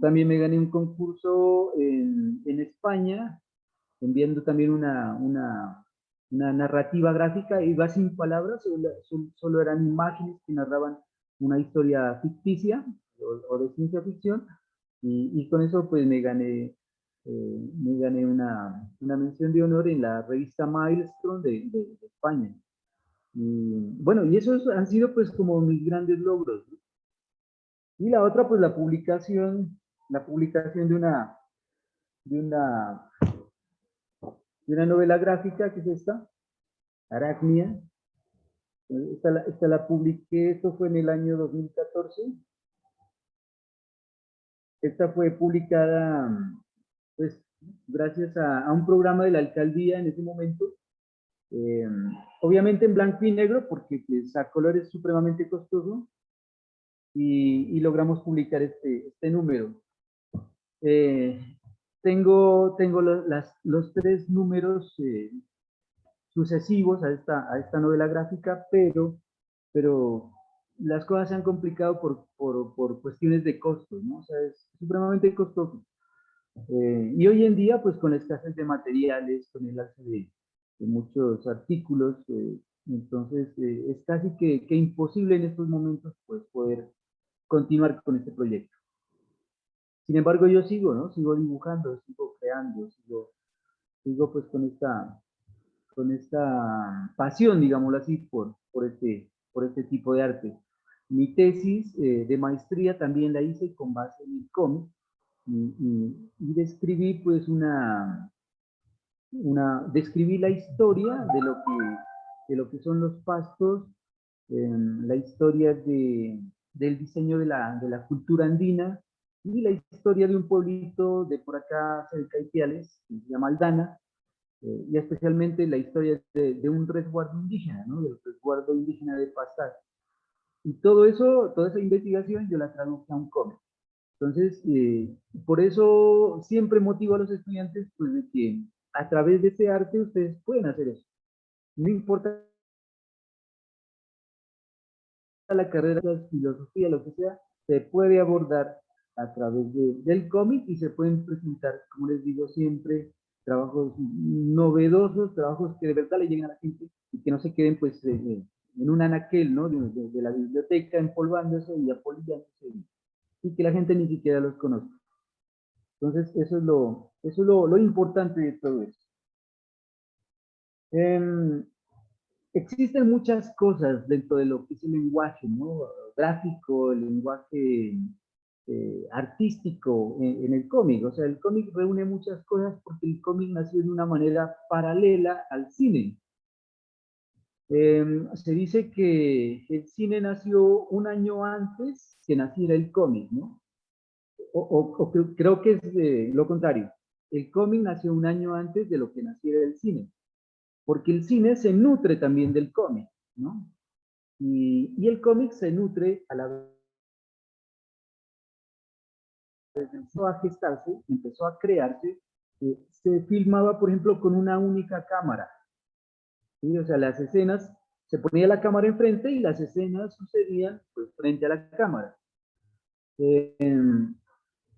También me gané un concurso en España, enviando también una narrativa gráfica, iba sin palabras, solo eran imágenes que narraban una historia ficticia o de ciencia ficción, y con eso pues me gané una mención de honor en la revista Milestone de España. Y bueno, y esos han sido pues como mis grandes logros, ¿no? Y la otra pues la publicación de una, de una novela gráfica que es esta, Aracnia. Esta la publiqué, esto fue en el año 2014. Esta fue publicada, pues, gracias a un programa de la alcaldía en ese momento. Eh, Obviamente en blanco y negro, porque pues, a color es supremamente costoso. Y logramos publicar este número. Tengo los 3 números sucesivos a esta novela gráfica, pero las cosas se han complicado por cuestiones de costos, ¿no? O sea, es supremamente costoso. Y hoy en día, pues con la escasez de materiales, con el alza de muchos artículos, entonces es casi que imposible en estos momentos pues, poder continuar con este proyecto. Sin embargo, yo sigo, ¿no? Sigo dibujando, sigo creando, sigo pues con esta pasión, digámoslo así, por este tipo de arte. Mi tesis de maestría también la hice con base en el cómic y describí pues describí la historia de lo que son los pastos, la historia del diseño de la cultura andina y la historia de un pueblito de por acá cerca de Ipiales, que se llama Aldana, y especialmente la historia de un resguardo indígena, ¿no? Del resguardo indígena de Pastar. Y todo eso, toda esa investigación yo la traduje a un cómic. Entonces, por eso siempre motivo a los estudiantes, pues, de que a través de este arte ustedes pueden hacer eso. No importa la carrera de filosofía, lo que sea, se puede abordar a través del cómic y se pueden presentar, como les digo siempre, trabajos novedosos, trabajos que de verdad le lleguen a la gente y que no se queden pues en un anaquel, ¿no? De la biblioteca empolvándose y apolillándose y que la gente ni siquiera los conozca. Entonces, eso es lo importante de todo esto. Existen muchas cosas dentro de lo que es el lenguaje, ¿no? Gráfico, el lenguaje artístico en el cómic. O sea, el cómic reúne muchas cosas porque el cómic nació de una manera paralela al cine. Se dice que el cine nació un año antes que naciera el cómic, ¿no? Creo que es lo contrario. El cómic nació un año antes de lo que naciera el cine, porque el cine se nutre también del cómic, ¿no? Y el cómic se nutre a la vez, empezó a gestarse, empezó a crearse, se filmaba, por ejemplo, con una única cámara, ¿sí? O sea, las escenas, se ponía la cámara enfrente y las escenas sucedían pues, frente a la cámara.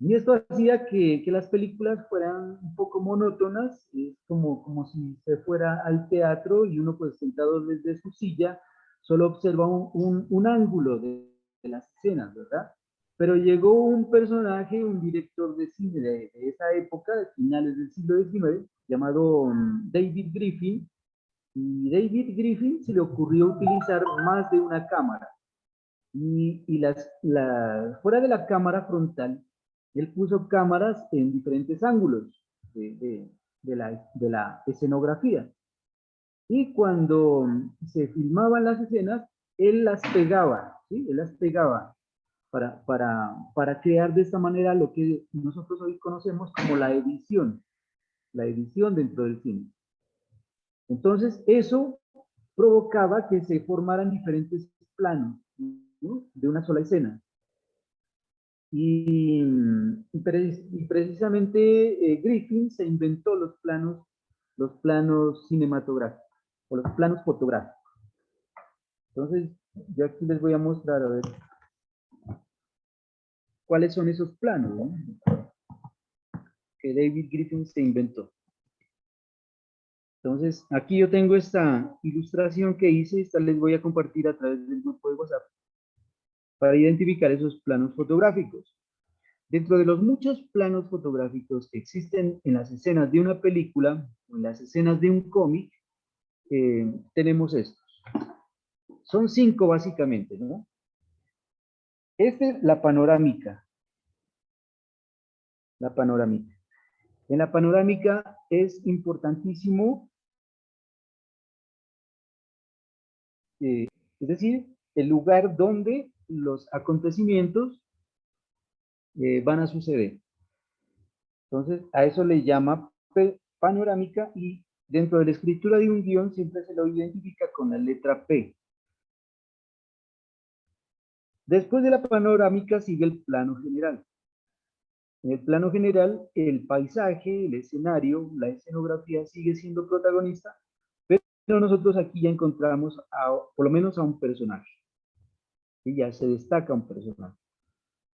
Y esto hacía que las películas fueran un poco monótonas, es como si se fuera al teatro y uno pues sentado desde su silla solo observa un ángulo de las escenas, ¿verdad? Pero llegó un personaje, un director de cine de esa época, de finales del siglo XIX, llamado David Griffin, y David Griffin se le ocurrió utilizar más de una cámara. Y fuera de la cámara frontal, él puso cámaras en diferentes ángulos de la escenografía. Y cuando se filmaban las escenas, él las pegaba, ¿sí? Él las pegaba para crear de esta manera lo que nosotros hoy conocemos como la edición dentro del cine. Entonces, eso provocaba que se formaran diferentes planos, ¿no? De una sola escena. Y precisamente Griffin se inventó los planos cinematográficos, o los planos fotográficos. Entonces, yo aquí les voy a mostrar, a ver, cuáles son esos planos, ¿no? Que David Griffin se inventó. Entonces, aquí yo tengo esta ilustración que hice, esta les voy a compartir a través del grupo de WhatsApp para identificar esos planos fotográficos. Dentro de los muchos planos fotográficos que existen en las escenas de una película, o en las escenas de un cómic, tenemos estos. Son 5 básicamente, ¿no? Esta es la panorámica. La panorámica. En la panorámica es importantísimo, es decir, el lugar donde los acontecimientos van a suceder. Entonces, a eso le llama panorámica y dentro de la escritura de un guión siempre se lo identifica con la letra P. Después de la panorámica sigue el plano general. En el plano general, el paisaje, el escenario, la escenografía sigue siendo protagonista, pero nosotros aquí ya encontramos por lo menos a un personaje. Y ya se destaca un personaje.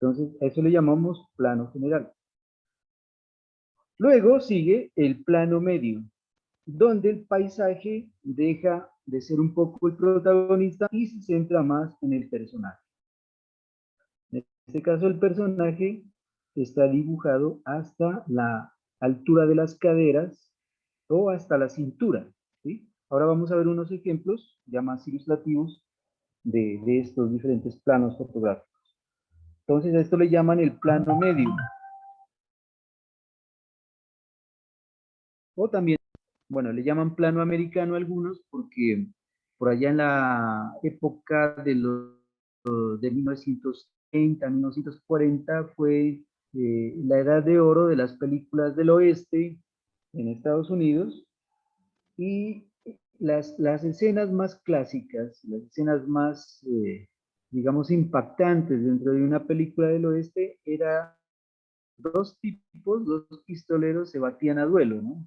Entonces, a eso le llamamos plano general. Luego sigue el plano medio, donde el paisaje deja de ser un poco el protagonista y se centra más en el personaje. En este caso, el personaje está dibujado hasta la altura de las caderas o hasta la cintura, ¿sí? Ahora vamos a ver unos ejemplos ya más ilustrativos de estos diferentes planos fotográficos. Entonces, a esto le llaman el plano medio. O también, bueno, le llaman plano americano a algunos porque por allá en la época de 1930, 1940 fue la edad de oro de las películas del oeste en Estados Unidos y las escenas más clásicas, las escenas más, digamos, impactantes dentro de una película del oeste era dos pistoleros se batían a duelo, ¿no?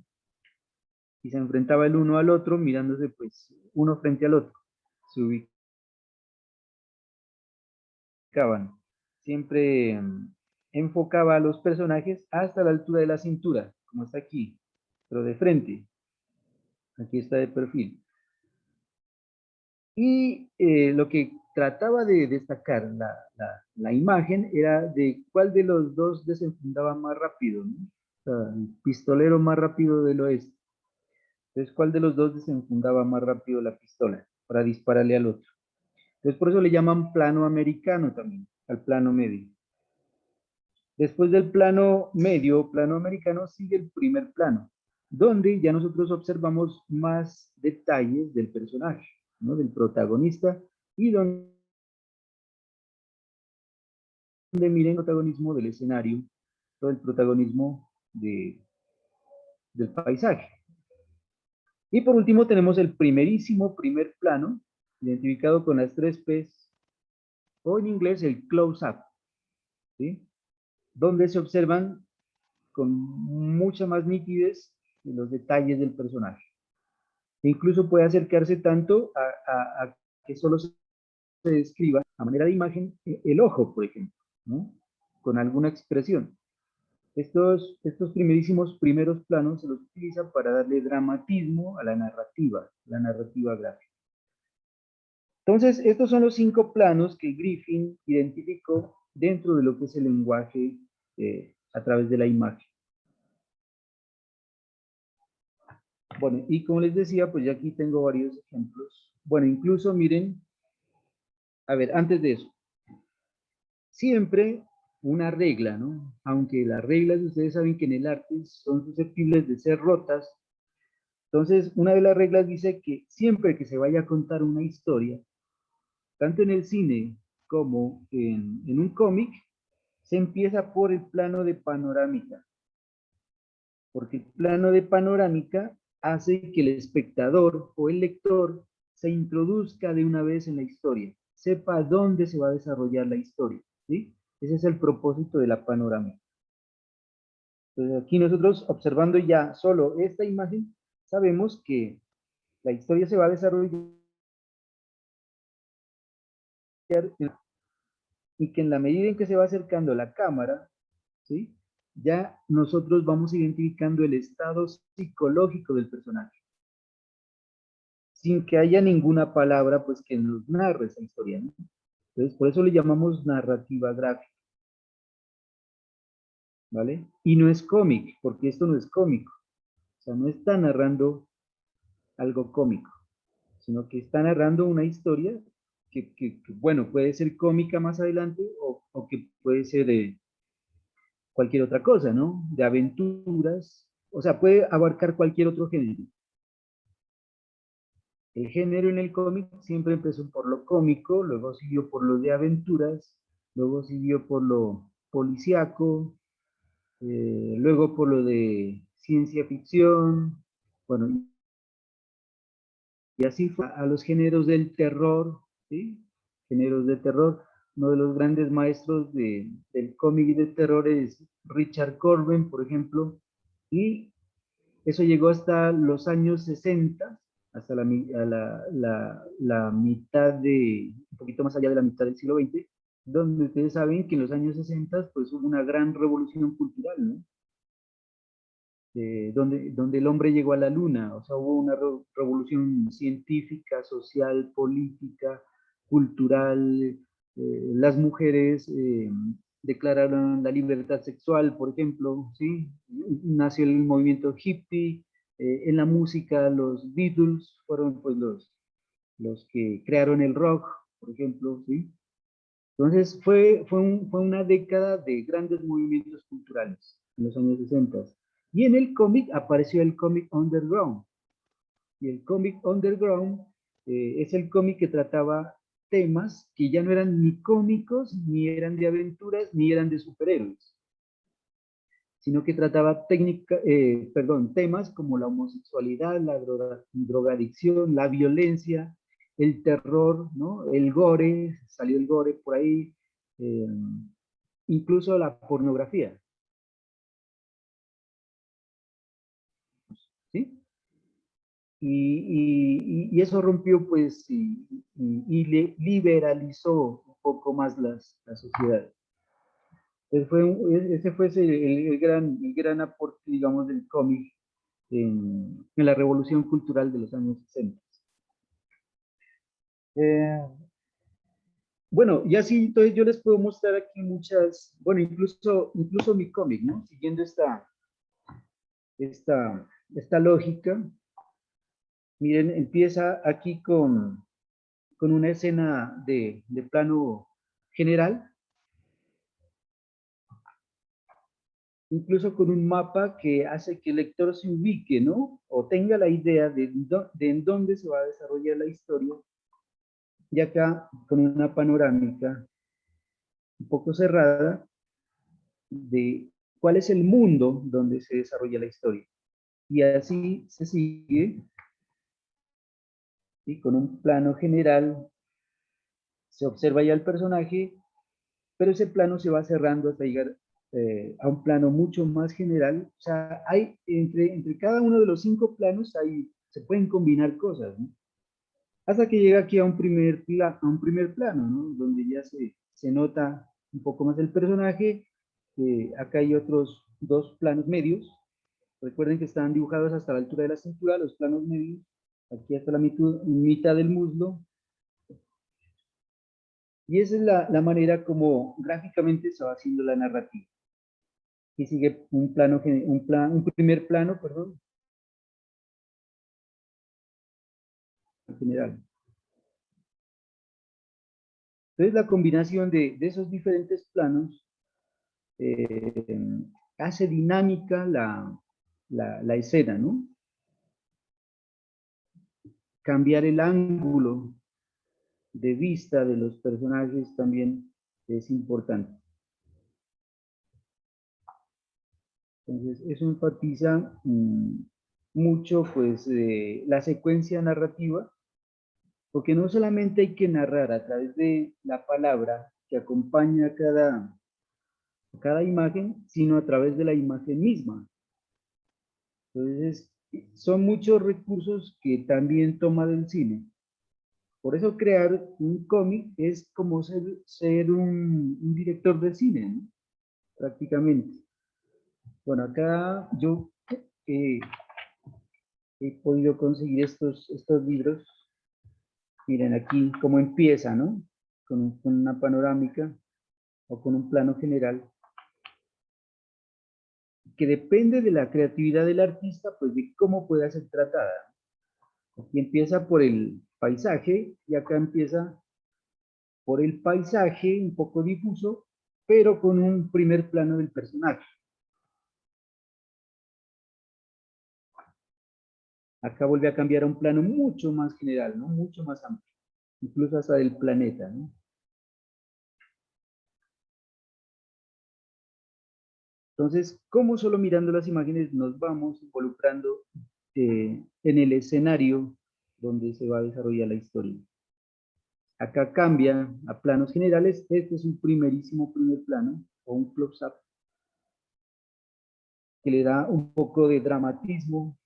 Y se enfrentaba el uno al otro mirándose pues uno frente al otro. Se siempre enfocaba a los personajes hasta la altura de la cintura, como está aquí, pero de frente. Aquí está de perfil. Y lo que trataba de destacar la imagen era de cuál de los dos desenfundaba más rápido, ¿no? O sea, el pistolero más rápido del oeste. Entonces, ¿cuál de los dos desenfundaba más rápido la pistola para dispararle al otro? Entonces, por eso le llaman plano americano también, al plano medio. Después del plano medio, plano americano, sigue el primer plano, donde ya nosotros observamos más detalles del personaje, ¿no? Del protagonista, y donde miren el protagonismo del escenario, todo el protagonismo del paisaje. Y por último tenemos el primerísimo primer plano, identificado con las 3 P's, o en inglés el close-up, ¿sí? Donde se observan con mucha más nitidez los detalles del personaje. E incluso puede acercarse tanto a que solo se describa a manera de imagen el ojo, por ejemplo, ¿no? Con alguna expresión. Estos primeros planos se los utiliza para darle dramatismo a la narrativa gráfica. Entonces, estos son los 5 planos que Griffin identificó dentro de lo que es el lenguaje a través de la imagen. Bueno, y como les decía, pues ya aquí tengo varios ejemplos. Bueno, incluso miren, a ver, antes de eso, siempre una regla, ¿no? Aunque las reglas, ustedes saben que en el arte son susceptibles de ser rotas. Entonces, una de las reglas dice que siempre que se vaya a contar una historia, tanto en el cine como en un cómic, se empieza por el plano de panorámica. Porque el plano de panorámica hace que el espectador o el lector se introduzca de una vez en la historia, sepa dónde se va a desarrollar la historia, ¿sí? Ese es el propósito de la panorámica. Entonces aquí nosotros, observando ya solo esta imagen, sabemos que la historia se va a desarrollar y que en la medida en que se va acercando la cámara, ¿sí? Ya nosotros vamos identificando el estado psicológico del personaje, sin que haya ninguna palabra pues que nos narre esa historia, ¿no? Entonces, por eso le llamamos narrativa gráfica, ¿vale? Y no es cómic, porque esto no es cómico, o sea, no está narrando algo cómico, sino que está narrando una historia que, bueno, puede ser cómica más adelante o que puede ser cualquier otra cosa, ¿no? De aventuras, o sea, puede abarcar cualquier otro género. El género en el cómic siempre empezó por lo cómico, luego siguió por lo de aventuras, luego siguió por lo policíaco, luego por lo de ciencia ficción, bueno, y así fue a los géneros del terror, ¿sí? Géneros de terror. Uno de los grandes maestros del cómic de terror es Richard Corben, por ejemplo, y eso llegó hasta los años 60, hasta la mitad un poquito más allá de la mitad del siglo XX, donde ustedes saben que en los años 60 pues hubo una gran revolución cultural, ¿no? Donde el hombre llegó a la luna, o sea, hubo una revolución científica, social, política, cultural, las mujeres declararon la libertad sexual, por ejemplo, ¿sí? Nació el movimiento hippie, en la música los Beatles fueron pues los que crearon el rock, por ejemplo, ¿sí? Entonces fue una década de grandes movimientos culturales en los años 60. Y en el cómic apareció el cómic underground. Y el cómic underground es el cómic que trataba temas que ya no eran ni cómicos, ni eran de aventuras, ni eran de superhéroes, sino que trataba temas como la homosexualidad, la drogadicción, la violencia, el terror, ¿no? El gore, salió el gore por ahí, eh, incluso la pornografía, ¿sí? Y eso rompió, pues, y liberalizó un poco más las sociedades. Ese fue el gran aporte, digamos, del cómic en la revolución cultural de los años 60. Bueno, y así entonces yo les puedo mostrar aquí muchas, bueno, incluso mi cómic, ¿no? Siguiendo esta lógica. Miren, empieza aquí con una escena de plano general, incluso con un mapa que hace que el lector se ubique, ¿no? O tenga la idea de en dónde se va a desarrollar la historia. Y acá con una panorámica un poco cerrada de cuál es el mundo donde se desarrolla la historia. Y así se sigue, y con un plano general se observa ya el personaje, pero ese plano se va cerrando hasta llegar a un plano mucho más general. O sea, hay entre cada uno de los 5 planos se pueden combinar cosas, ¿no? Hasta que llega aquí a un primer plano, ¿no? Donde ya se nota un poco más el personaje. Acá hay otros 2 planos medios. Recuerden que están dibujados hasta la altura de la cintura, los planos medios, aquí hasta la mitad del muslo. Y esa es la manera como gráficamente se va haciendo la narrativa. Aquí sigue un primer plano, perdón, en general. Entonces la combinación de esos diferentes planos hace dinámica la escena, ¿no? Cambiar el ángulo de vista de los personajes también es importante. Entonces, eso enfatiza mucho, pues, la secuencia narrativa, porque no solamente hay que narrar a través de la palabra que acompaña cada imagen, sino a través de la imagen misma. Entonces, son muchos recursos que también toma del cine. Por eso crear un cómic es como ser un director de cine, ¿no? Prácticamente. Bueno, acá yo he podido conseguir estos libros. Miren aquí cómo empieza, ¿no? Con una panorámica o con un plano general, que depende de la creatividad del artista, pues de cómo pueda ser tratada. Aquí empieza por el paisaje y acá empieza por el paisaje un poco difuso, pero con un primer plano del personaje. Acá vuelve a cambiar a un plano mucho más general, ¿no? Mucho más amplio, incluso hasta del planeta, ¿no? Entonces, ¿cómo solo mirando las imágenes nos vamos involucrando en el escenario donde se va a desarrollar la historia? Acá cambia a planos generales. Este es un primerísimo primer plano o un close-up que le da un poco de dramatismo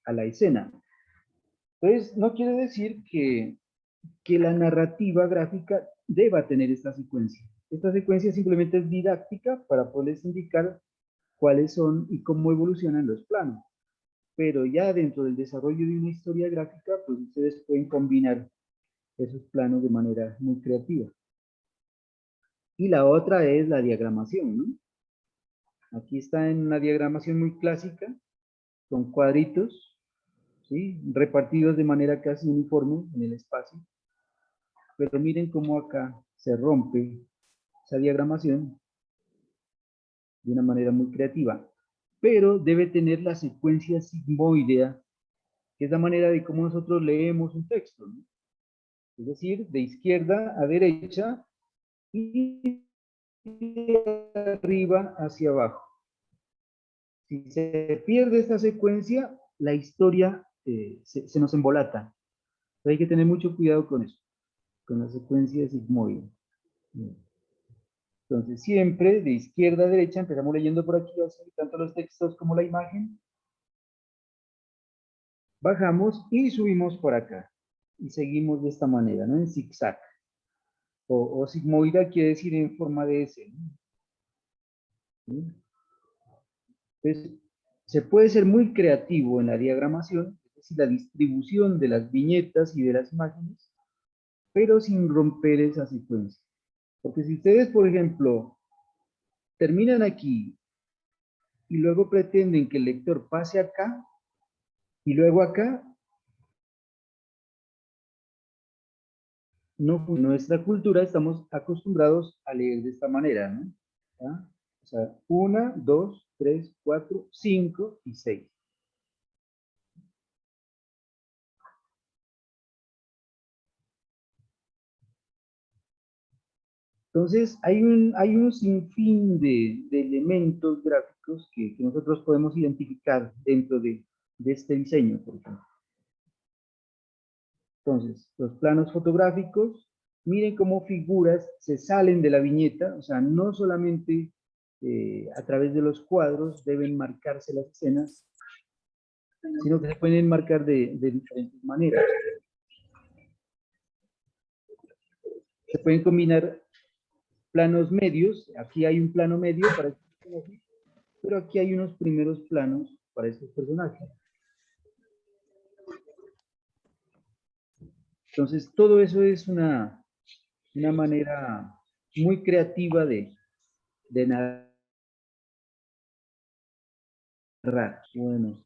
a la escena. Entonces, no quiere decir que la narrativa gráfica deba tener esta secuencia. Esta secuencia simplemente es didáctica para poderles indicar cuáles son y cómo evolucionan los planos. Pero ya dentro del desarrollo de una historia gráfica, pues ustedes pueden combinar esos planos de manera muy creativa. Y la otra es la diagramación, ¿no? Aquí está en una diagramación muy clásica, con cuadritos, ¿sí? Repartidos de manera casi uniforme en el espacio. Pero miren cómo acá se rompe esa diagramación de una manera muy creativa. Pero debe tener la secuencia sigmoidea, que es la manera de cómo nosotros leemos un texto, ¿no? Es decir, de izquierda a derecha y de arriba hacia abajo. Si se pierde esta secuencia, la historia se nos embolata. Pero hay que tener mucho cuidado con eso, con la secuencia sigmoide. Entonces, siempre de izquierda a derecha, empezamos leyendo por aquí, así, tanto los textos como la imagen. Bajamos y subimos por acá. Y seguimos de esta manera, ¿no? En zigzag. o sigmoidal quiere decir en forma de S, ¿no? ¿Sí? Entonces, se puede ser muy creativo en la diagramación, es decir, la distribución de las viñetas y de las imágenes, pero sin romper esa secuencia. Porque si ustedes, por ejemplo, terminan aquí y luego pretenden que el lector pase acá y luego acá, no, en nuestra cultura estamos acostumbrados a leer de esta manera, ¿no? ¿Ah? O sea, 1, 2, 3, 4, 5 y 6. Entonces, hay un sinfín de elementos gráficos que nosotros podemos identificar dentro de este diseño, por ejemplo. Entonces, los planos fotográficos, miren cómo figuras se salen de la viñeta, o sea, no solamente a través de los cuadros deben marcarse las escenas, sino que se pueden marcar de diferentes maneras. Se pueden combinar planos medios, aquí hay un plano medio para estos personajes, pero aquí hay unos primeros planos para estos personajes. Entonces, todo eso es una manera muy creativa de narrar. Bueno,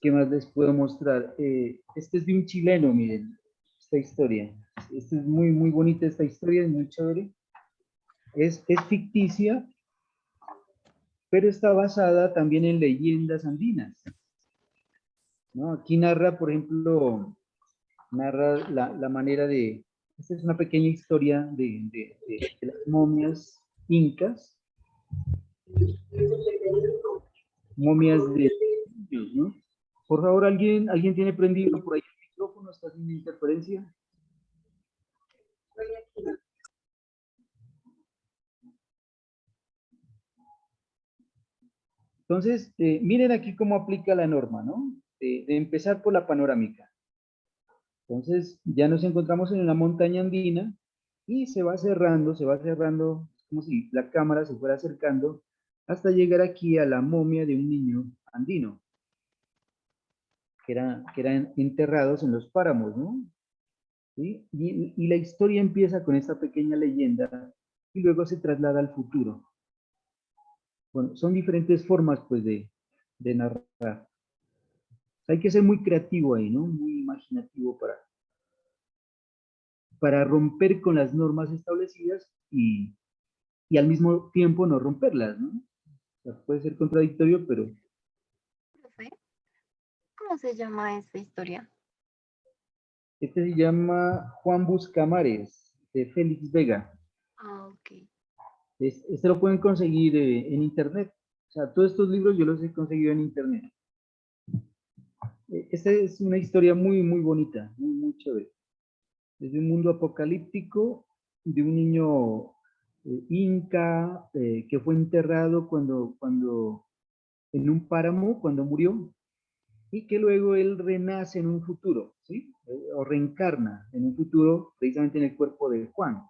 ¿qué más les puedo mostrar? Este es de un chileno, miren, esta historia. Esta es muy, muy bonita esta historia, es muy chévere. Es ficticia, pero está basada también en leyendas andinas, ¿no? Aquí narra, por ejemplo, narra la manera de... Esta es una pequeña historia de las momias incas, momias de niños, ¿no? Por favor, ¿alguien tiene prendido por ahí el micrófono? ¿Está haciendo interferencia? Entonces, miren aquí cómo aplica la norma, ¿no? De empezar por la panorámica. Entonces, ya nos encontramos en una montaña andina y se va cerrando, como si la cámara se fuera acercando hasta llegar aquí a la momia de un niño andino, que eran enterrados en los páramos, ¿no? ¿Sí? Y la historia empieza con esta pequeña leyenda y luego se traslada al futuro. Bueno, son diferentes formas, pues, de narrar. Hay que ser muy creativo ahí, ¿no? Muy imaginativo para romper con las normas establecidas y al mismo tiempo no romperlas, ¿no? O sea, puede ser contradictorio, pero Profe, ¿cómo se llama esta historia? este se llama Juan Buscamares, de Félix Vega. Ah, ok. Este lo pueden conseguir en internet. O sea, todos estos libros yo los he conseguido en internet. Esta es una historia muy, muy bonita, muy, muy chévere. Es de un mundo apocalíptico, de un niño inca que fue enterrado en un páramo, cuando murió, y que luego él renace en un futuro, ¿sí? O reencarna en un futuro, precisamente en el cuerpo de Juan.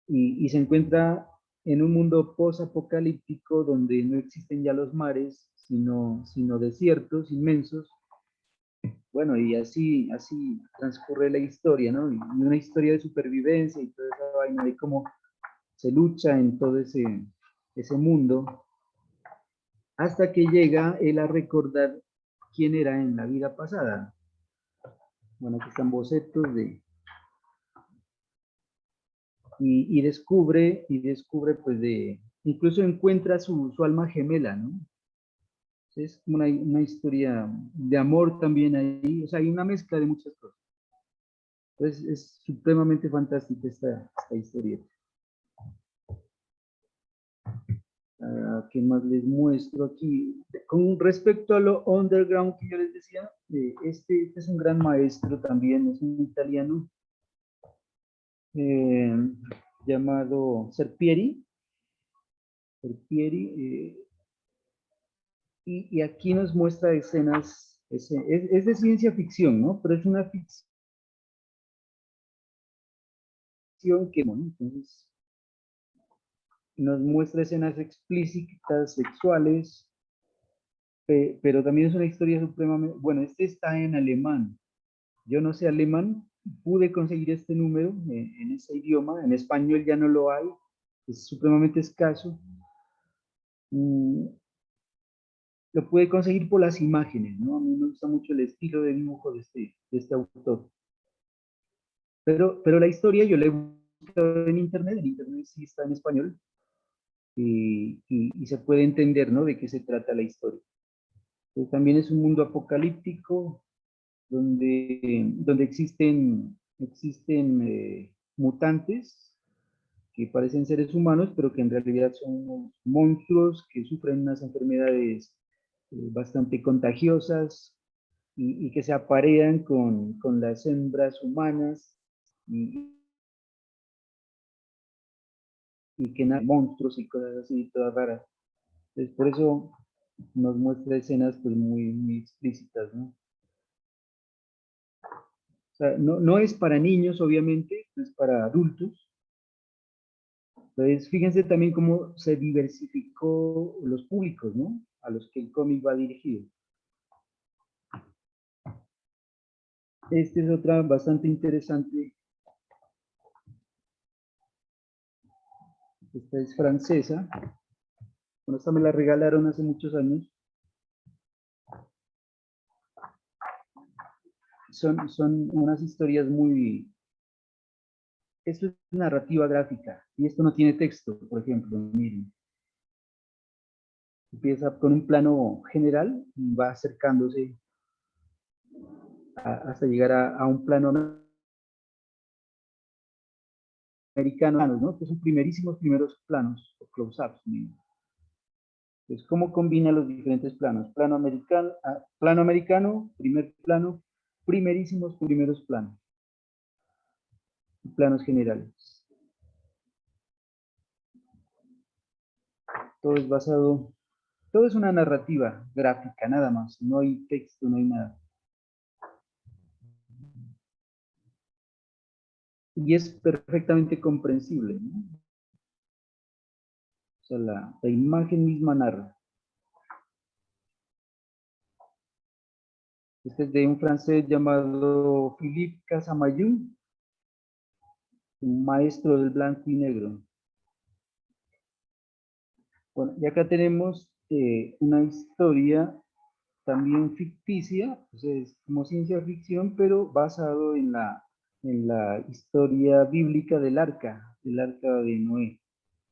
Y se encuentra en un mundo post-apocalíptico donde no existen ya los mares, sino desiertos inmensos. Bueno, y así transcurre la historia, ¿no? Y una historia de supervivencia y toda esa vaina de cómo se lucha en todo ese mundo, hasta que llega él a recordar quién era en la vida pasada. Bueno, aquí están bocetos y descubre pues incluso encuentra su alma gemela, ¿no? Es como una historia de amor también ahí, o sea, hay una mezcla de muchas cosas. Entonces es supremamente fantástica esta historia. ¿Qué más les muestro aquí? Con respecto a lo underground que yo les decía, este es un gran maestro también, es un italiano eh, llamado Serpieri. Y aquí nos muestra escenas, es de ciencia ficción, ¿no? Pero es una ficción acción que, bueno, entonces nos muestra escenas explícitas, sexuales, pero también es una historia supremamente, bueno, este está en alemán. Yo no sé alemán, pude conseguir este número en ese idioma, en español ya no lo hay, es supremamente escaso. Lo pude conseguir por las imágenes, ¿no? A mí me gusta mucho el estilo de dibujo de este autor. Pero la historia yo la he buscado en internet sí está en español, y se puede entender, ¿no? De qué se trata la historia. Entonces, también es un mundo apocalíptico donde existen mutantes que parecen seres humanos, pero que en realidad son monstruos que sufren unas enfermedades bastante contagiosas y que se aparean con las hembras humanas y que nacen monstruos y cosas así, todas raras. Entonces, por eso nos muestra escenas pues muy, muy explícitas, ¿no? O sea, no es para niños, obviamente, es para adultos. Entonces, fíjense también cómo se diversificó los públicos, ¿no? A los que el cómic va dirigido. Esta es otra bastante interesante. Esta es francesa. Bueno, esta me la regalaron hace muchos años. Son unas historias muy... Esto es narrativa gráfica y esto no tiene texto, por ejemplo, miren. Empieza con un plano general y va acercándose hasta llegar a un plano americano, ¿no? Estos son primeros planos, o close-ups. Entonces, ¿cómo combina los diferentes planos? Plano americano, primer plano, primerísimos primeros planos. Planos generales. Todo es basado, todo es una narrativa gráfica, nada más. No hay texto, no hay nada. Y es perfectamente comprensible, ¿no? O sea, la imagen misma narra. Este es de un francés llamado Philippe Casamayou, un maestro del blanco y negro. Bueno, y acá tenemos una historia también ficticia, pues es como ciencia ficción, pero basado en la historia bíblica del arca de Noé.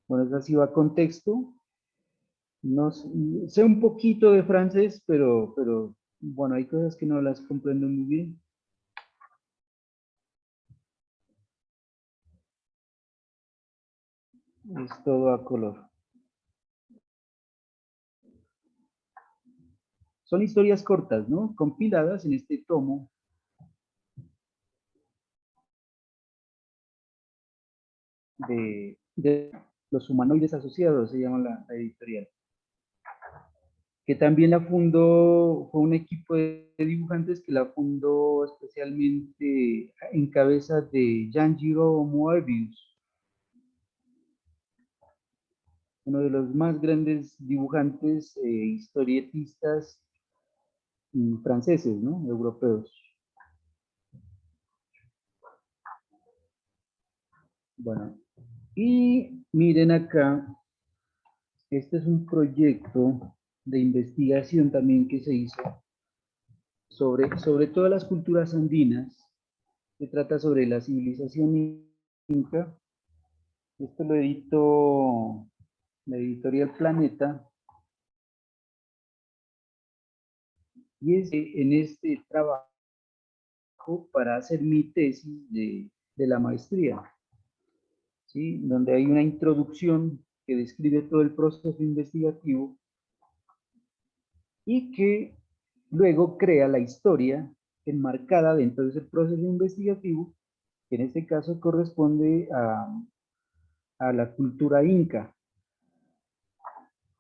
Bueno, esa sí va a contexto. No sé un poquito de francés, pero bueno, hay cosas que no las comprendo muy bien. Es todo a color. Son historias cortas, ¿no? Compiladas en este tomo. De los humanoides asociados, se llama la editorial. Que también la fundó, fue un equipo de dibujantes que la fundó especialmente en cabeza de Jean-Giraud Moebius, uno de los más grandes dibujantes historietistas franceses, ¿no? Europeos. Bueno, y miren acá, este es un proyecto de investigación también que se hizo sobre todas las culturas andinas. Se trata sobre la civilización inca. Esto lo editó la editorial Planeta. Y es en este trabajo para hacer mi tesis de la maestría, ¿sí? Donde hay una introducción que describe todo el proceso investigativo y que luego crea la historia enmarcada dentro de ese proceso investigativo, que en este caso corresponde a la cultura inca.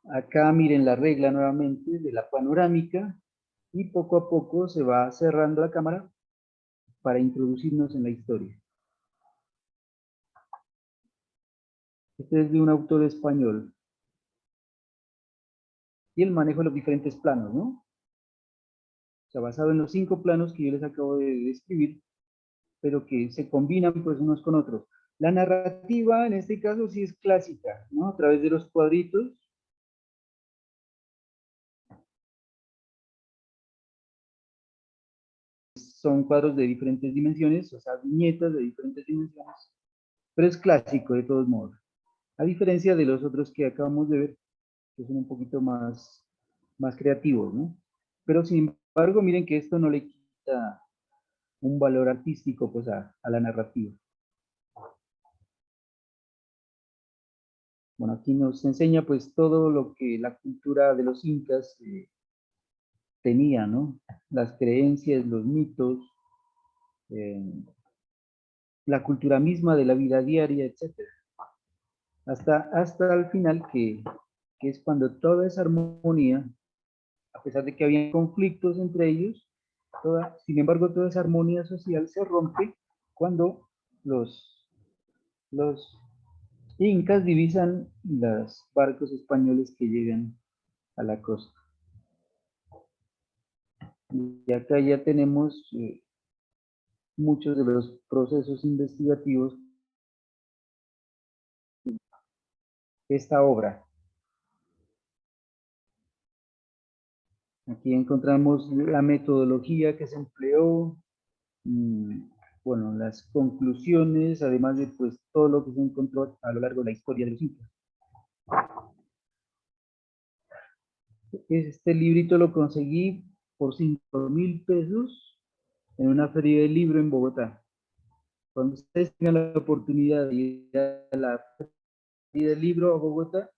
Acá miren la regla nuevamente de la panorámica y poco a poco se va cerrando la cámara para introducirnos en la historia. Este es de un autor español. Y el manejo de los diferentes planos, ¿no? O sea, basado en los 5 planos que yo les acabo de describir, pero que se combinan pues unos con otros. La narrativa en este caso sí es clásica, ¿no? A través de los cuadritos. Son cuadros de diferentes dimensiones, o sea, viñetas de diferentes dimensiones, pero es clásico de todos modos. A diferencia de los otros que acabamos de ver, que son un poquito más creativos, ¿no? Pero sin embargo, miren que esto no le quita un valor artístico pues a la narrativa. Bueno, aquí nos enseña pues todo lo que la cultura de los incas tenía, ¿no? Las creencias, los mitos, eh, la cultura misma de la vida diaria, etcétera. Hasta el final que es cuando toda esa armonía, a pesar de que había conflictos entre ellos, sin embargo toda esa armonía social se rompe cuando los incas divisan los barcos españoles que llegan a la costa. Y acá ya tenemos muchos de los procesos investigativos de esta obra. Aquí encontramos la metodología que se empleó, bueno, las conclusiones, además de pues todo lo que se encontró a lo largo de la historia de los incas. Este librito lo conseguí por 5.000 pesos en una feria de libro en Bogotá. Cuando ustedes tengan la oportunidad de ir a la feria del libro a Bogotá,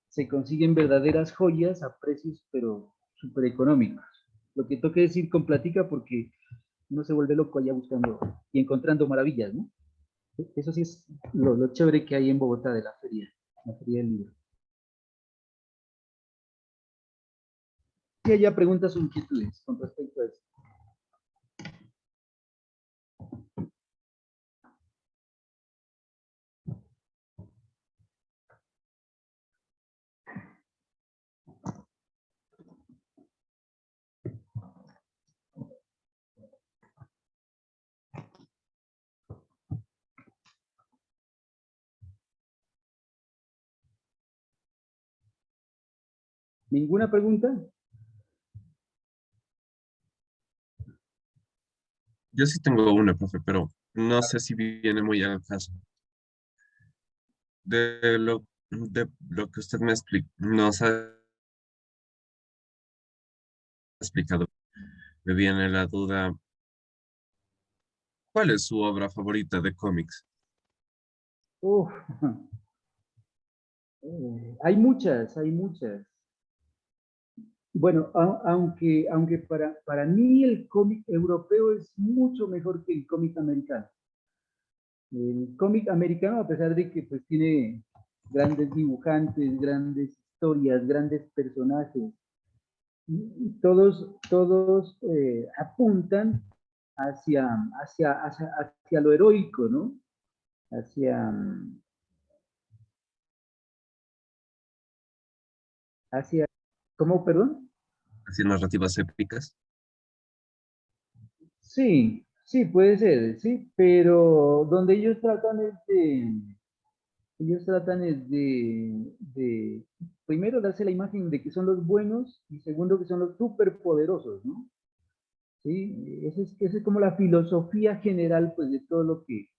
se consiguen verdaderas joyas a precios pero súper económicos. Lo que toque decir con plática porque uno se vuelve loco allá buscando y encontrando maravillas, ¿no? Eso sí es lo chévere que hay en Bogotá de la feria del libro. Si haya preguntas o inquietudes con respecto a eso. ¿Ninguna pregunta? Yo sí tengo una, profe, pero no sé si viene muy al caso. De lo que usted nos ha explicado, me viene la duda, ¿cuál es su obra favorita de cómics? Uf, hay muchas, hay muchas. Bueno, aunque para mí el cómic europeo es mucho mejor que el cómic americano. El cómic americano, a pesar de que pues tiene grandes dibujantes, grandes historias, grandes personajes, y todos apuntan hacia lo heroico, ¿no? Hacia, hacia, ¿cómo, perdón? Así narrativas épicas. Sí, sí, puede ser, sí, pero donde ellos tratan es de, primero, darse la imagen de que son los buenos y segundo, que son los superpoderosos, ¿no? Sí, esa es como la filosofía general, pues, de todo lo que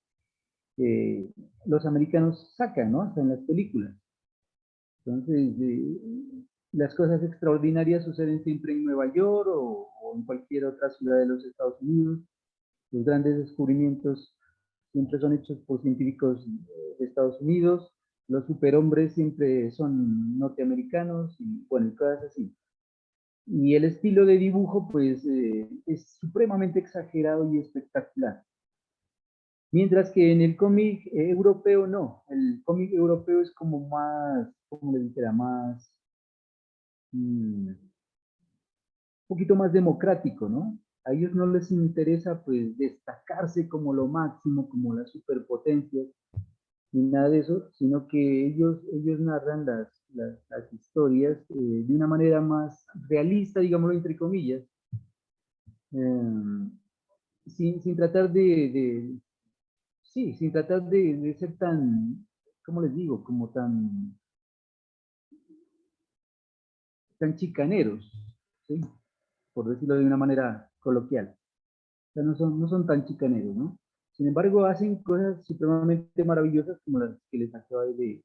los americanos sacan, ¿no? Hasta en las películas. Entonces, las cosas extraordinarias suceden siempre en Nueva York o en cualquier otra ciudad de los Estados Unidos. Los grandes descubrimientos siempre son hechos por científicos de Estados Unidos. Los superhombres siempre son norteamericanos y bueno, cosas así. Y el estilo de dibujo, pues, es supremamente exagerado y espectacular. Mientras que en el cómic europeo no. El cómic europeo es como más, como le dijera, un poquito más democrático, ¿no? A ellos no les interesa, pues, destacarse como lo máximo, como las superpotencias, ni nada de eso, sino que ellos narran las historias de una manera más realista, digámoslo entre comillas, sin tratar sí, sin tratar de ser tan, ¿cómo les digo? Como tan chicaneros, ¿sí? Por decirlo de una manera coloquial. O sea, no son tan chicaneros, ¿no? Sin embargo, hacen cosas supremamente maravillosas como las que les acabo de,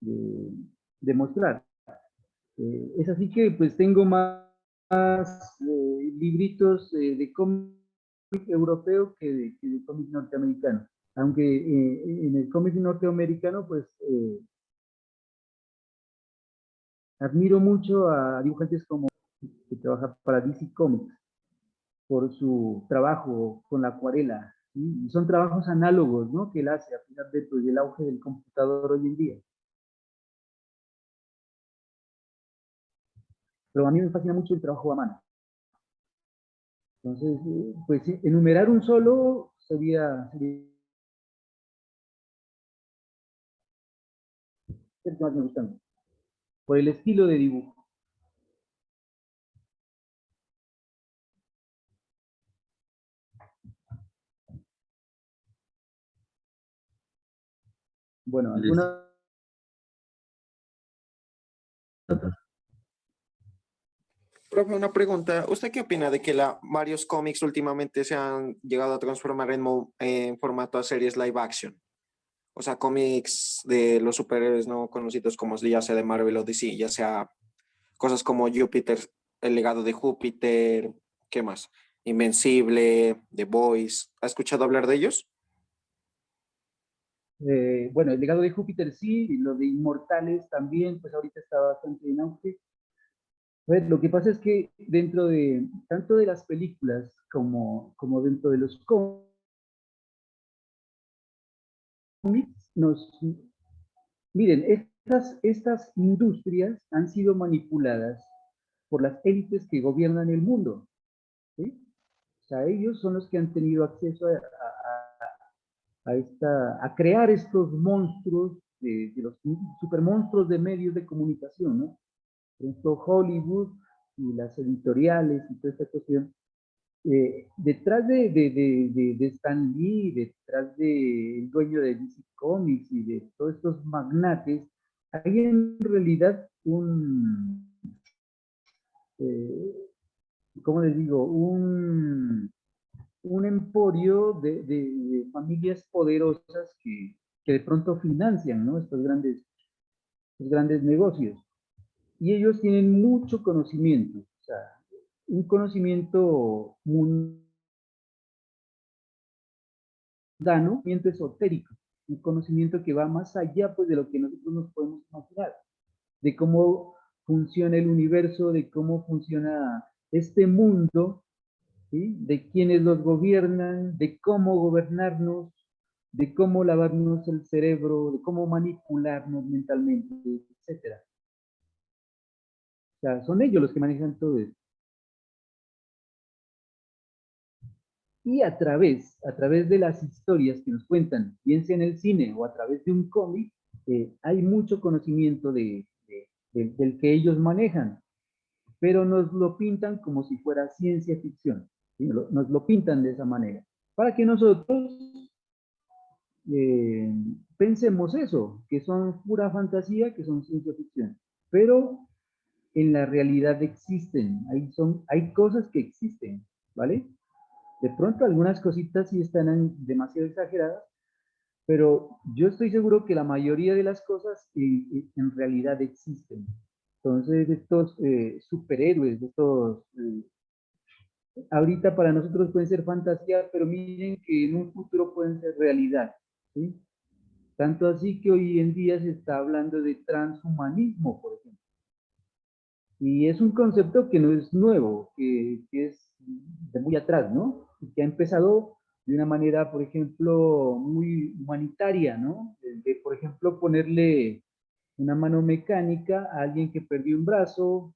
de mostrar. Es así que pues tengo más libritos de cómic europeo que de cómic norteamericano. Aunque en el cómic norteamericano pues admiro mucho a dibujantes como que trabaja para DC Comics por su trabajo con la acuarela. ¿Sí? Y son trabajos análogos, ¿no? Que él hace a pesar de, pues, del auge del computador hoy en día. Pero a mí me fascina mucho el trabajo a mano. Entonces, pues enumerar un solo sería el que más me gusta, por el estilo de dibujo. Bueno, Listo. alguna... Profe, una pregunta. ¿Usted qué opina de que varios cómics últimamente se han llegado a transformar en formato a series live action? O sea, cómics de los superhéroes no conocidos como ya sea de Marvel o DC, ya sea cosas como Júpiter, el legado de Júpiter, ¿qué más? Invencible, The Boys. ¿Ha escuchado hablar de ellos? Bueno, el legado de Júpiter sí, y lo de Inmortales también, pues ahorita está bastante en auge. Pues, lo que pasa es que dentro de, tanto de las películas como dentro de los cómics, miren, estas industrias han sido manipuladas por las élites que gobiernan el mundo, ¿sí? O sea, ellos son los que han tenido acceso a crear estos monstruos, de los supermonstruos de medios de comunicación, ¿no? Por ejemplo, Hollywood y las editoriales y toda esta cuestión. Detrás de Stan Lee, detrás del dueño de DC Comics y de todos estos magnates, hay en realidad eh, ¿cómo les digo? Un emporio de familias poderosas que de pronto financian, ¿no? Estos grandes negocios. Y ellos tienen mucho conocimiento, o sea, un conocimiento mundano, un conocimiento esotérico, un conocimiento que va más allá pues, de lo que nosotros nos podemos imaginar, de cómo funciona el universo, de cómo funciona este mundo, ¿sí? De quiénes los gobiernan, de cómo gobernarnos, de cómo lavarnos el cerebro, de cómo manipularnos mentalmente, etcétera. O sea, son ellos los que manejan todo esto. Y a través de las historias que nos cuentan, bien sea en el cine o a través de un cómic, hay mucho conocimiento del que ellos manejan, pero nos lo pintan como si fuera ciencia ficción, ¿sí? Nos lo pintan de esa manera, para que nosotros eh, pensemos eso, que son pura fantasía, que son ciencia ficción, pero en la realidad existen, hay cosas que existen, ¿vale? De pronto algunas cositas sí están demasiado exageradas, pero yo estoy seguro que la mayoría de las cosas en realidad existen. Entonces, estos superhéroes, ahorita para nosotros pueden ser fantasía, pero miren que en un futuro pueden ser realidad, ¿sí? Tanto así que hoy en día se está hablando de transhumanismo, por ejemplo. Y es un concepto que no es nuevo, que es de muy atrás, ¿no? Y que ha empezado de una manera, por ejemplo, muy humanitaria, ¿no? Por ejemplo, ponerle una mano mecánica a alguien que perdió un brazo,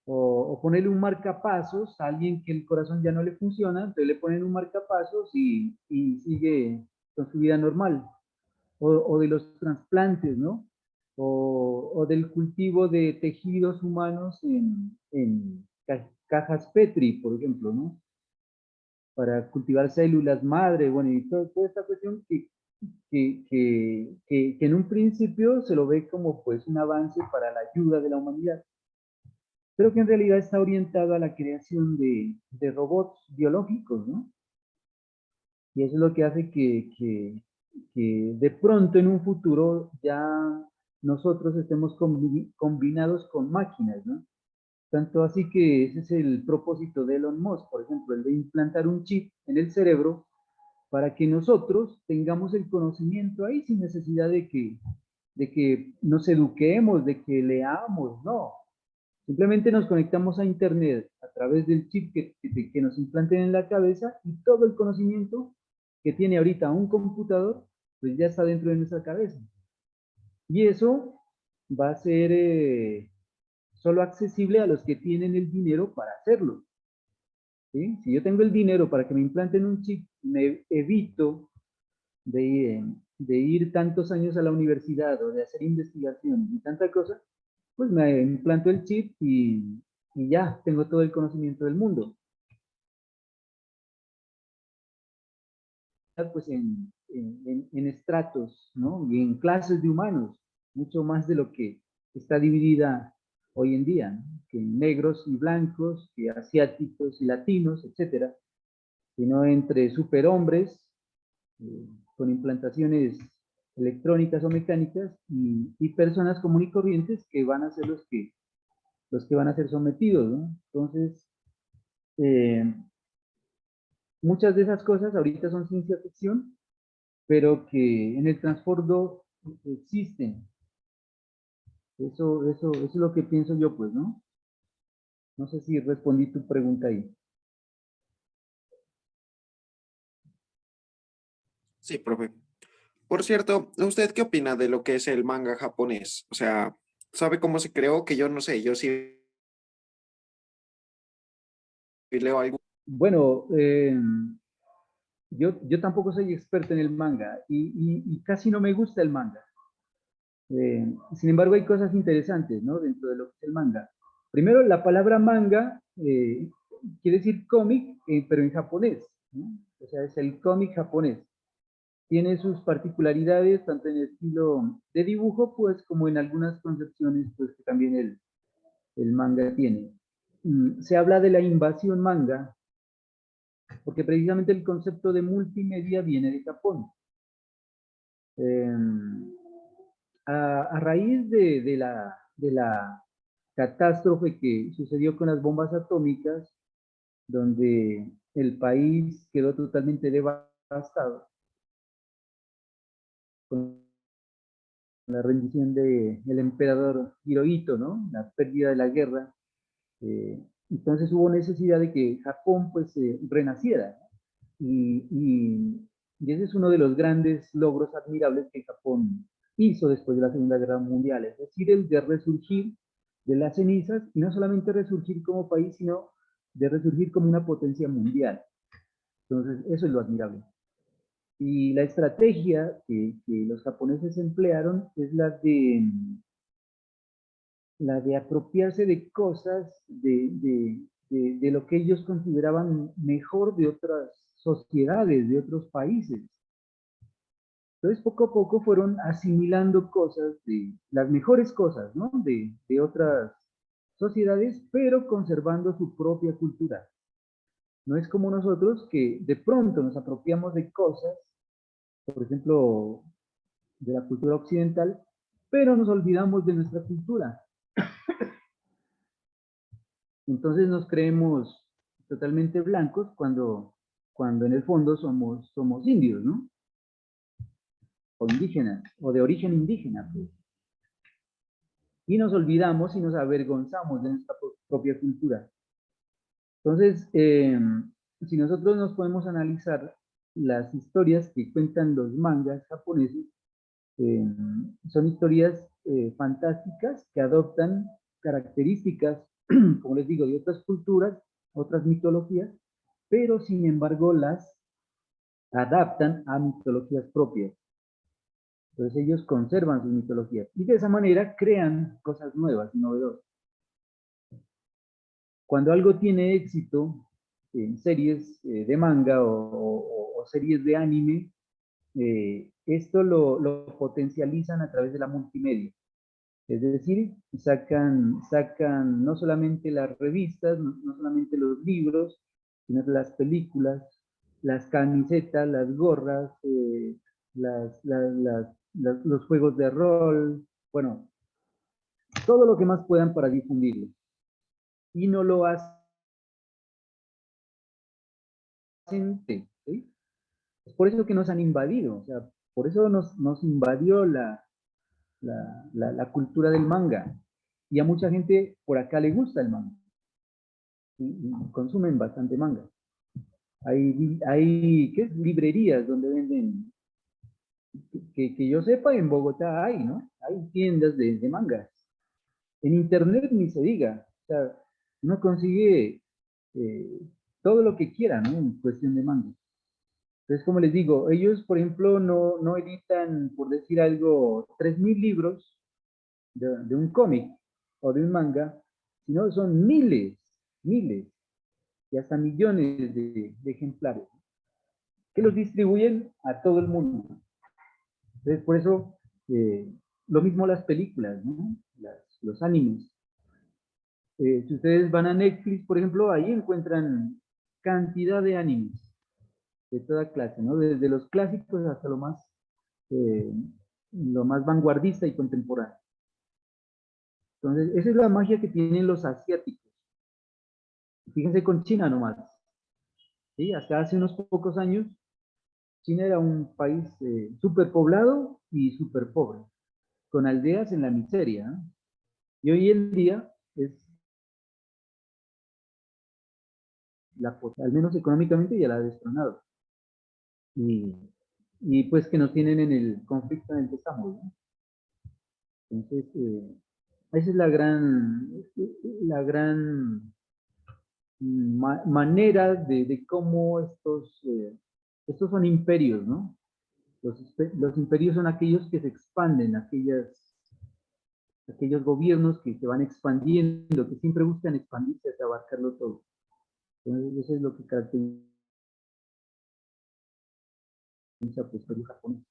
o ponerle un marcapasos a alguien que el corazón ya no le funciona, entonces le ponen un marcapasos y sigue con su vida normal. o de los trasplantes, ¿no? O del cultivo de tejidos humanos en cajas Petri, por ejemplo, ¿no? Para cultivar células madre, bueno, y toda esta cuestión que en un principio se lo ve como pues un avance para la ayuda de la humanidad, pero que en realidad está orientado a la creación de robots biológicos, ¿no? Y eso es lo que hace que de pronto en un futuro ya nosotros estemos combinados con máquinas, ¿no? Tanto así que ese es el propósito de Elon Musk, por ejemplo, el de implantar un chip en el cerebro para que nosotros tengamos el conocimiento ahí sin necesidad de que nos eduquemos, de que leamos, no. Simplemente nos conectamos a Internet a través del chip que nos implanten en la cabeza y todo el conocimiento que tiene ahorita un computador, pues ya está dentro de nuestra cabeza. Y eso va a ser solo accesible a los que tienen el dinero para hacerlo. ¿Sí? Si yo tengo el dinero para que me implanten un chip, me evito de ir tantos años a la universidad o de hacer investigación y tanta cosa, pues me implanto el chip y ya tengo todo el conocimiento del mundo. Pues en estratos, ¿no? Y en clases de humanos, mucho más de lo que está dividida hoy en día, ¿no? Que negros y blancos, que asiáticos y latinos, etcétera, sino entre superhombres con implantaciones electrónicas o mecánicas y personas comunes y corrientes que van a ser los que van a ser sometidos, ¿no? Entonces, muchas de esas cosas ahorita son ciencia ficción, pero que en el trasfondo existen. Eso es lo que pienso yo, pues, ¿no? No sé si respondí tu pregunta ahí. Sí, profe. Por cierto, ¿usted qué opina de lo que es el manga japonés? O sea, ¿sabe cómo se creó? Que yo no sé, yo sí leo algo. Bueno, yo tampoco soy experto en el manga y casi no me gusta el manga. Sin embargo, hay cosas interesantes, ¿no? Dentro de lo que es el manga. Primero, la palabra manga quiere decir cómic, pero en japonés, ¿no? O sea, es el cómic japonés. Tiene sus particularidades, tanto en el estilo de dibujo, pues, como en algunas concepciones, pues, que también el manga tiene. Se habla de la invasión manga, porque precisamente el concepto de multimedia viene de Japón. Eh, a raíz de la catástrofe que sucedió con las bombas atómicas, donde el país quedó totalmente devastado con la rendición del emperador Hirohito, ¿no? La pérdida de la guerra. Entonces hubo necesidad de que Japón pues renaciera. Y ese es uno de los grandes logros admirables que Japón hizo después de la Segunda Guerra Mundial, es decir, el de resurgir de las cenizas y no solamente resurgir como país, sino de resurgir como una potencia mundial. Entonces, eso es lo admirable. Y la estrategia que los japoneses emplearon es la de apropiarse de cosas, de lo que ellos consideraban mejor de otras sociedades, de otros países. Entonces, poco a poco fueron asimilando cosas, de las mejores cosas, ¿no? De otras sociedades, pero conservando su propia cultura. No es como nosotros que de pronto nos apropiamos de cosas, por ejemplo, de la cultura occidental, pero nos olvidamos de nuestra cultura. Entonces nos creemos totalmente blancos cuando en el fondo somos indios, ¿no? O indígenas, o de origen indígena, pues. Y nos olvidamos y nos avergonzamos de nuestra propia cultura. Entonces, si nosotros nos podemos analizar las historias que cuentan los mangas japoneses, son historias fantásticas que adoptan características, como les digo, de otras culturas, otras mitologías, pero sin embargo las adaptan a mitologías propias. Entonces ellos conservan sus mitologías y de esa manera crean cosas nuevas y novedosas. Cuando algo tiene éxito en series de manga o series de anime, esto lo potencializan a través de la multimedia. Es decir, sacan no solamente las revistas, no solamente los libros, sino las películas, las camisetas, las gorras, los juegos de rol, bueno, todo lo que más puedan para difundirlo. Y no lo hacen, ¿sí? Es por eso que nos han invadido, o sea, por eso nos invadió la cultura del manga. Y a mucha gente por acá le gusta el manga. Y consumen bastante manga. Hay ¿qué es? Librerías donde venden, que yo sepa, en Bogotá hay, ¿no? Hay tiendas de mangas. En internet ni se diga. O sea, uno consigue eh, todo lo que quiera, ¿no? En cuestión de manga. Entonces, como les digo, ellos, por ejemplo, no editan, por decir algo, 3.000 libros de un cómic o de un manga, sino son miles, miles y hasta millones de ejemplares que los distribuyen a todo el mundo. Entonces, por eso, lo mismo las películas, ¿no? Los animes. Si ustedes van a Netflix, por ejemplo, ahí encuentran cantidad de animes de toda clase, ¿no? Desde los clásicos hasta eh, lo más vanguardista y contemporáneo. Entonces, esa es la magia que tienen los asiáticos. Fíjense con China nomás. ¿Sí? Hasta hace unos pocos años, China era un país súper poblado y súper pobre, con aldeas en la miseria, ¿no? Y hoy en día es, al menos económicamente, ya la ha destronado. Y, y pues que nos tienen en el conflicto en el que estamos, ¿no? Entonces, esa es la gran manera de cómo estos son imperios, ¿no? Los imperios son aquellos que se expanden, aquellos gobiernos que se van expandiendo, que siempre buscan expandirse hasta abarcarlo todo. Entonces, eso es lo que caracteriza pues, el imperio japonés.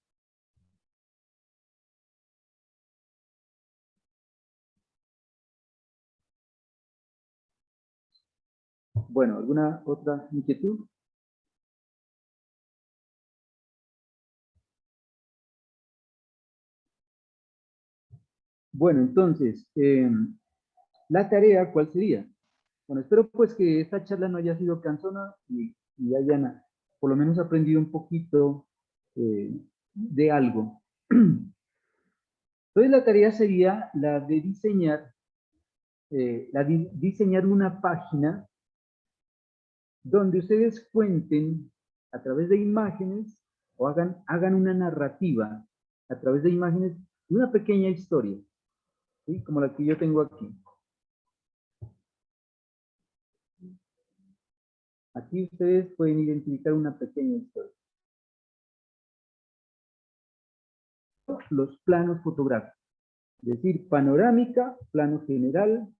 Bueno, ¿alguna otra inquietud? Bueno, entonces, la tarea, ¿cuál sería? Bueno, espero pues que esta charla no haya sido cansona y hayan por lo menos aprendido un poquito de algo. Entonces la tarea sería la de diseñar una página donde ustedes cuenten a través de imágenes o hagan una narrativa a través de imágenes una pequeña historia, ¿sí? Como la que yo tengo aquí. Aquí ustedes pueden identificar una pequeña historia. Los planos fotográficos, es decir, panorámica, plano general,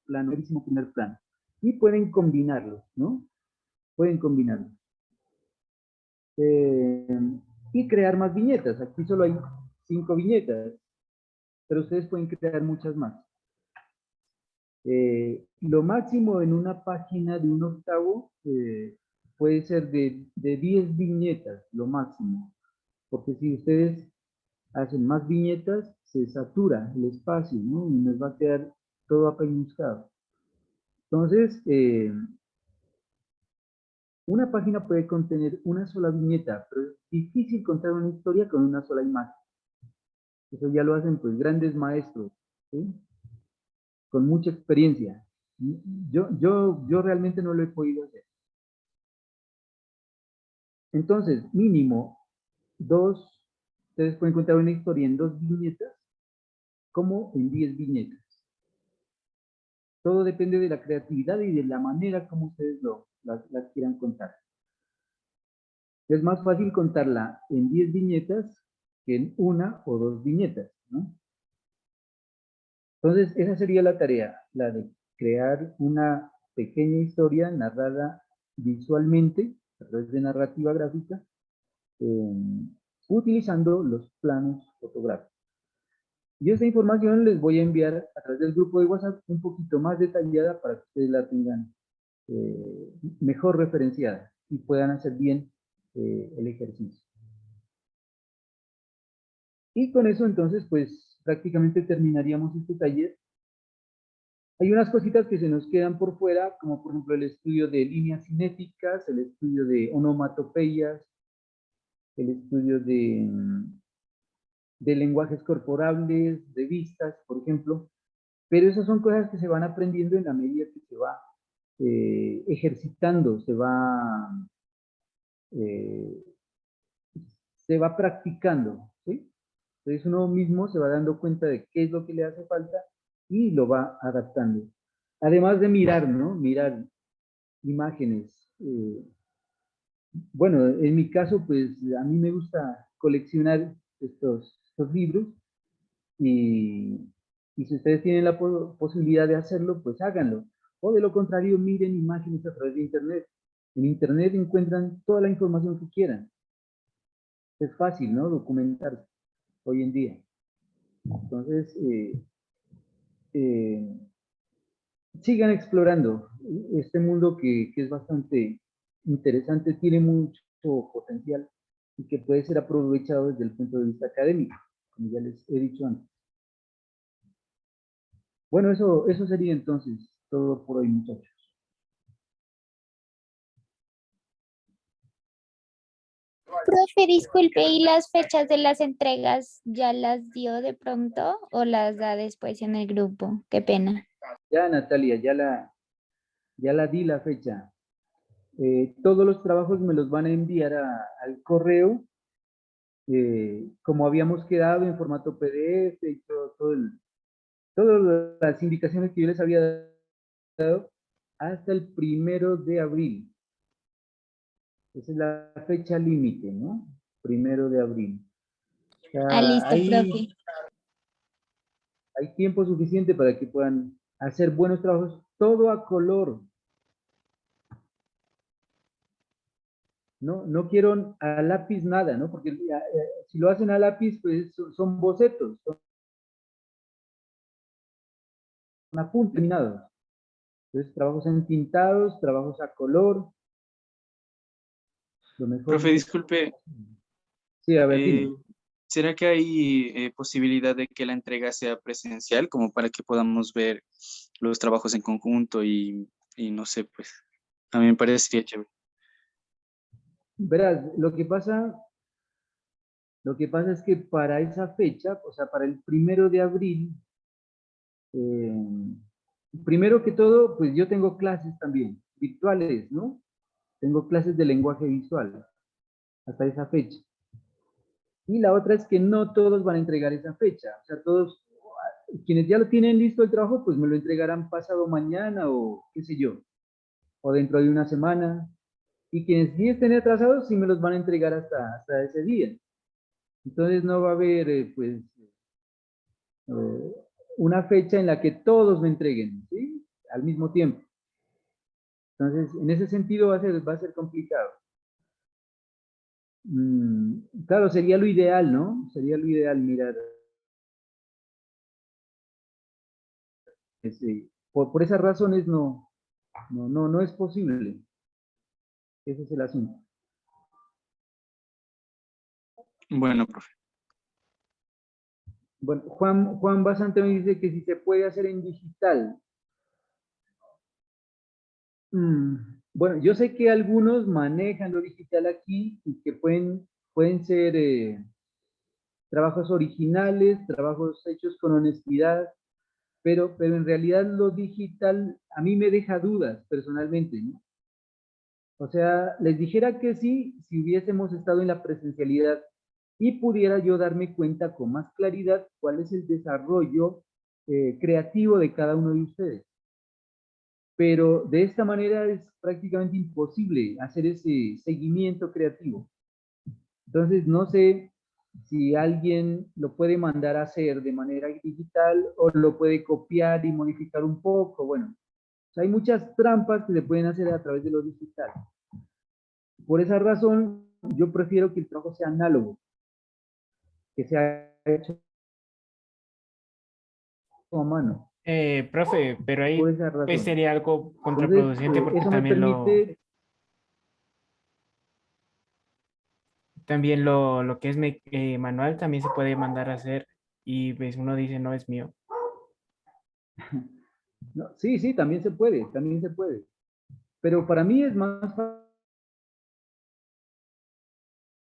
plano, primer plano. Y pueden combinarlos, ¿no? Pueden combinarlos. Y crear más viñetas. Aquí solo hay 5 viñetas, pero ustedes pueden crear muchas más. Lo máximo en una página de un octavo puede ser de 10 viñetas, lo máximo. Porque si ustedes hacen más viñetas, se satura el espacio, ¿no? Y nos va a quedar todo apeñuscado. Entonces, una página puede contener una sola viñeta, pero es difícil contar una historia con una sola imagen. Eso ya lo hacen pues grandes maestros, ¿sí? Con mucha experiencia. Yo realmente no lo he podido hacer. Entonces, mínimo ustedes pueden contar una historia en 2 viñetas, como en 10 viñetas. Todo depende de la creatividad y de la manera como ustedes las quieran contar. Es más fácil contarla en 10 viñetas que en 1 o 2 viñetas, ¿no? Entonces, esa sería la tarea, la de crear una pequeña historia narrada visualmente, a través de narrativa gráfica, utilizando los planos fotográficos. Y esta información les voy a enviar a través del grupo de WhatsApp un poquito más detallada para que ustedes la tengan mejor referenciada y puedan hacer bien el ejercicio. Y con eso entonces pues prácticamente terminaríamos este taller. Hay unas cositas que se nos quedan por fuera, como por ejemplo el estudio de líneas cinéticas, el estudio de onomatopeyas, el estudio de lenguajes corporales, de vistas, por ejemplo. Pero esas son cosas que se van aprendiendo en la medida que se va ejercitando, eh, se va practicando, ¿sí? Entonces uno mismo se va dando cuenta de qué es lo que le hace falta y lo va adaptando. Además de mirar, ¿no? Mirar imágenes. Bueno, en mi caso, pues a mí me gusta coleccionar estos libros y si ustedes tienen la posibilidad de hacerlo, pues háganlo. O de lo contrario, miren imágenes a través de Internet. En Internet encuentran toda la información que quieran. Es fácil, ¿no? Documentarse hoy en día. Entonces, eh, sigan explorando este mundo que es bastante interesante, tiene mucho potencial y que puede ser aprovechado desde el punto de vista académico, como ya les he dicho antes. Bueno, eso sería entonces todo por hoy, muchachos. Profe, disculpe, ¿y las fechas de las entregas ya las dio de pronto o las da después en el grupo? Qué pena. Ya, Natalia, ya la di la fecha. Todos los trabajos me los van a enviar al correo, como habíamos quedado en formato PDF y todas las indicaciones que yo les había dado hasta el 1 de abril. Esa es la fecha límite, ¿no? 1 de abril. O Ah, sea, listo, profe. hay tiempo suficiente para que puedan hacer buenos trabajos, todo a color. No quiero a lápiz nada, ¿no? Porque si lo hacen a lápiz, pues son bocetos, son apuntes terminados. Entonces, trabajos entintados, trabajos a color, lo mejor. Profe, disculpe, Sí, a ver, dime. ¿será que hay posibilidad de que la entrega sea presencial, como para que podamos ver los trabajos en conjunto y no sé, pues, a mí me parecería chévere. Verás, lo que pasa es que para esa fecha, o sea, para el 1 de abril, primero que todo, pues yo tengo clases también, virtuales, ¿no? Tengo clases de lenguaje visual hasta esa fecha. Y la otra es que no todos van a entregar esa fecha. O sea, todos, quienes ya lo tienen listo el trabajo, pues me lo entregarán pasado mañana o qué sé yo, o dentro de una semana. Y quienes sí estén atrasados, sí me los van a entregar hasta ese día. Entonces no va a haber, pues, eh, una fecha en la que todos me entreguen, ¿sí? Al mismo tiempo. Entonces, en ese sentido va a ser complicado. Claro, sería lo ideal, ¿no? Sería lo ideal mirar. Por esas razones no es posible. Ese es el asunto. Bueno, profe. Bueno, Juan Basante me dice que si se puede hacer en digital. Bueno, yo sé que algunos manejan lo digital aquí y que pueden ser trabajos originales, trabajos hechos con honestidad, pero en realidad lo digital a mí me deja dudas personalmente, ¿no? O sea, les dijera que sí si hubiésemos estado en la presencialidad y pudiera yo darme cuenta con más claridad cuál es el desarrollo creativo de cada uno de ustedes. Pero de esta manera es prácticamente imposible hacer ese seguimiento creativo. Entonces, no sé si alguien lo puede mandar a hacer de manera digital o lo puede copiar y modificar un poco. Bueno, o sea, hay muchas trampas que se pueden hacer a través de lo digital. Por esa razón, yo prefiero que el trabajo sea análogo, que sea hecho a mano. Profe, pero ahí Por esa pues razón. sería algo Entonces, contraproducente porque eso me permite... también lo que es manual también se puede mandar a hacer y pues uno dice no es mío. No, sí, sí, también se puede, también se puede. Pero para mí es más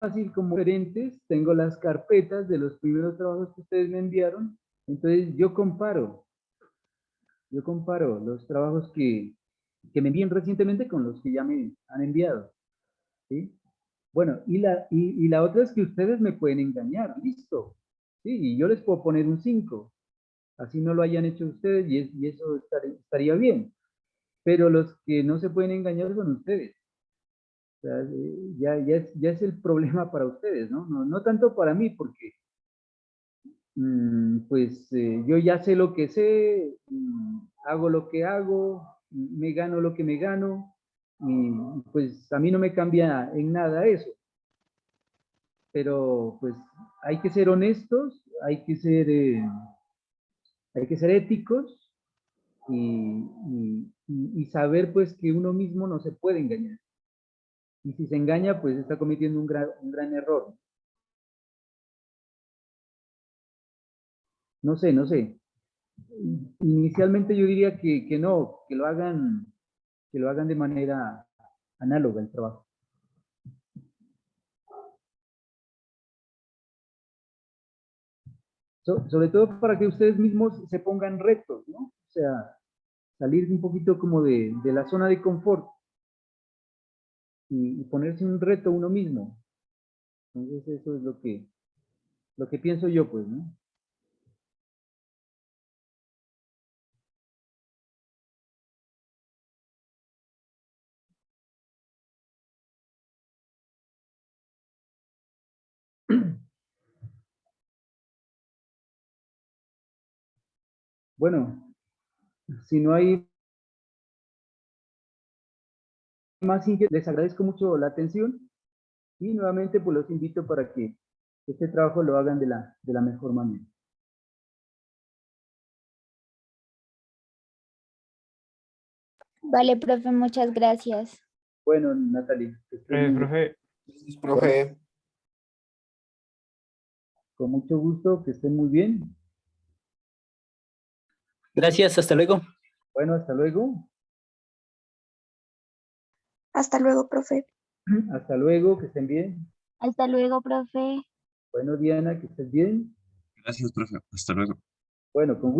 fácil como diferentes. Tengo las carpetas de los primeros trabajos que ustedes me enviaron. Entonces yo comparo los trabajos que me envían recientemente con los que ya me han enviado. ¿Sí? Bueno, y la otra es que ustedes me pueden engañar, listo. Sí, y yo les puedo poner un 5. Así no lo hayan hecho ustedes y eso estaría bien. Pero los que no se pueden engañar son ustedes. O sea, ya es el problema para ustedes, ¿no? No tanto para mí, porque pues yo ya sé lo que sé, hago lo que hago, me gano lo que me gano, y pues a mí no me cambia en nada eso. Pero pues hay que ser honestos, hay que ser éticos y saber pues que uno mismo no se puede engañar. Y si se engaña, pues está cometiendo un gran error. No sé, no sé. Inicialmente yo diría que no, que lo hagan de manera análoga el trabajo. Sobre todo para que ustedes mismos se pongan retos, ¿no? O sea, salir un poquito como de la zona de confort y ponerse un reto uno mismo. Entonces eso es lo que pienso yo, pues, ¿no? Bueno, si no hay más inquietud, les agradezco mucho la atención y nuevamente pues los invito para que este trabajo lo hagan de la mejor manera. Vale, profe, muchas gracias. Bueno, Natalie, que estés muy bien. Profe, Profe, Con mucho gusto, que estén muy bien. Gracias, hasta luego. Bueno, hasta luego. Hasta luego, profe. Hasta luego, que estén bien. Hasta luego, profe. Bueno, Diana, que estés bien. Gracias, profe. Hasta luego. Bueno, con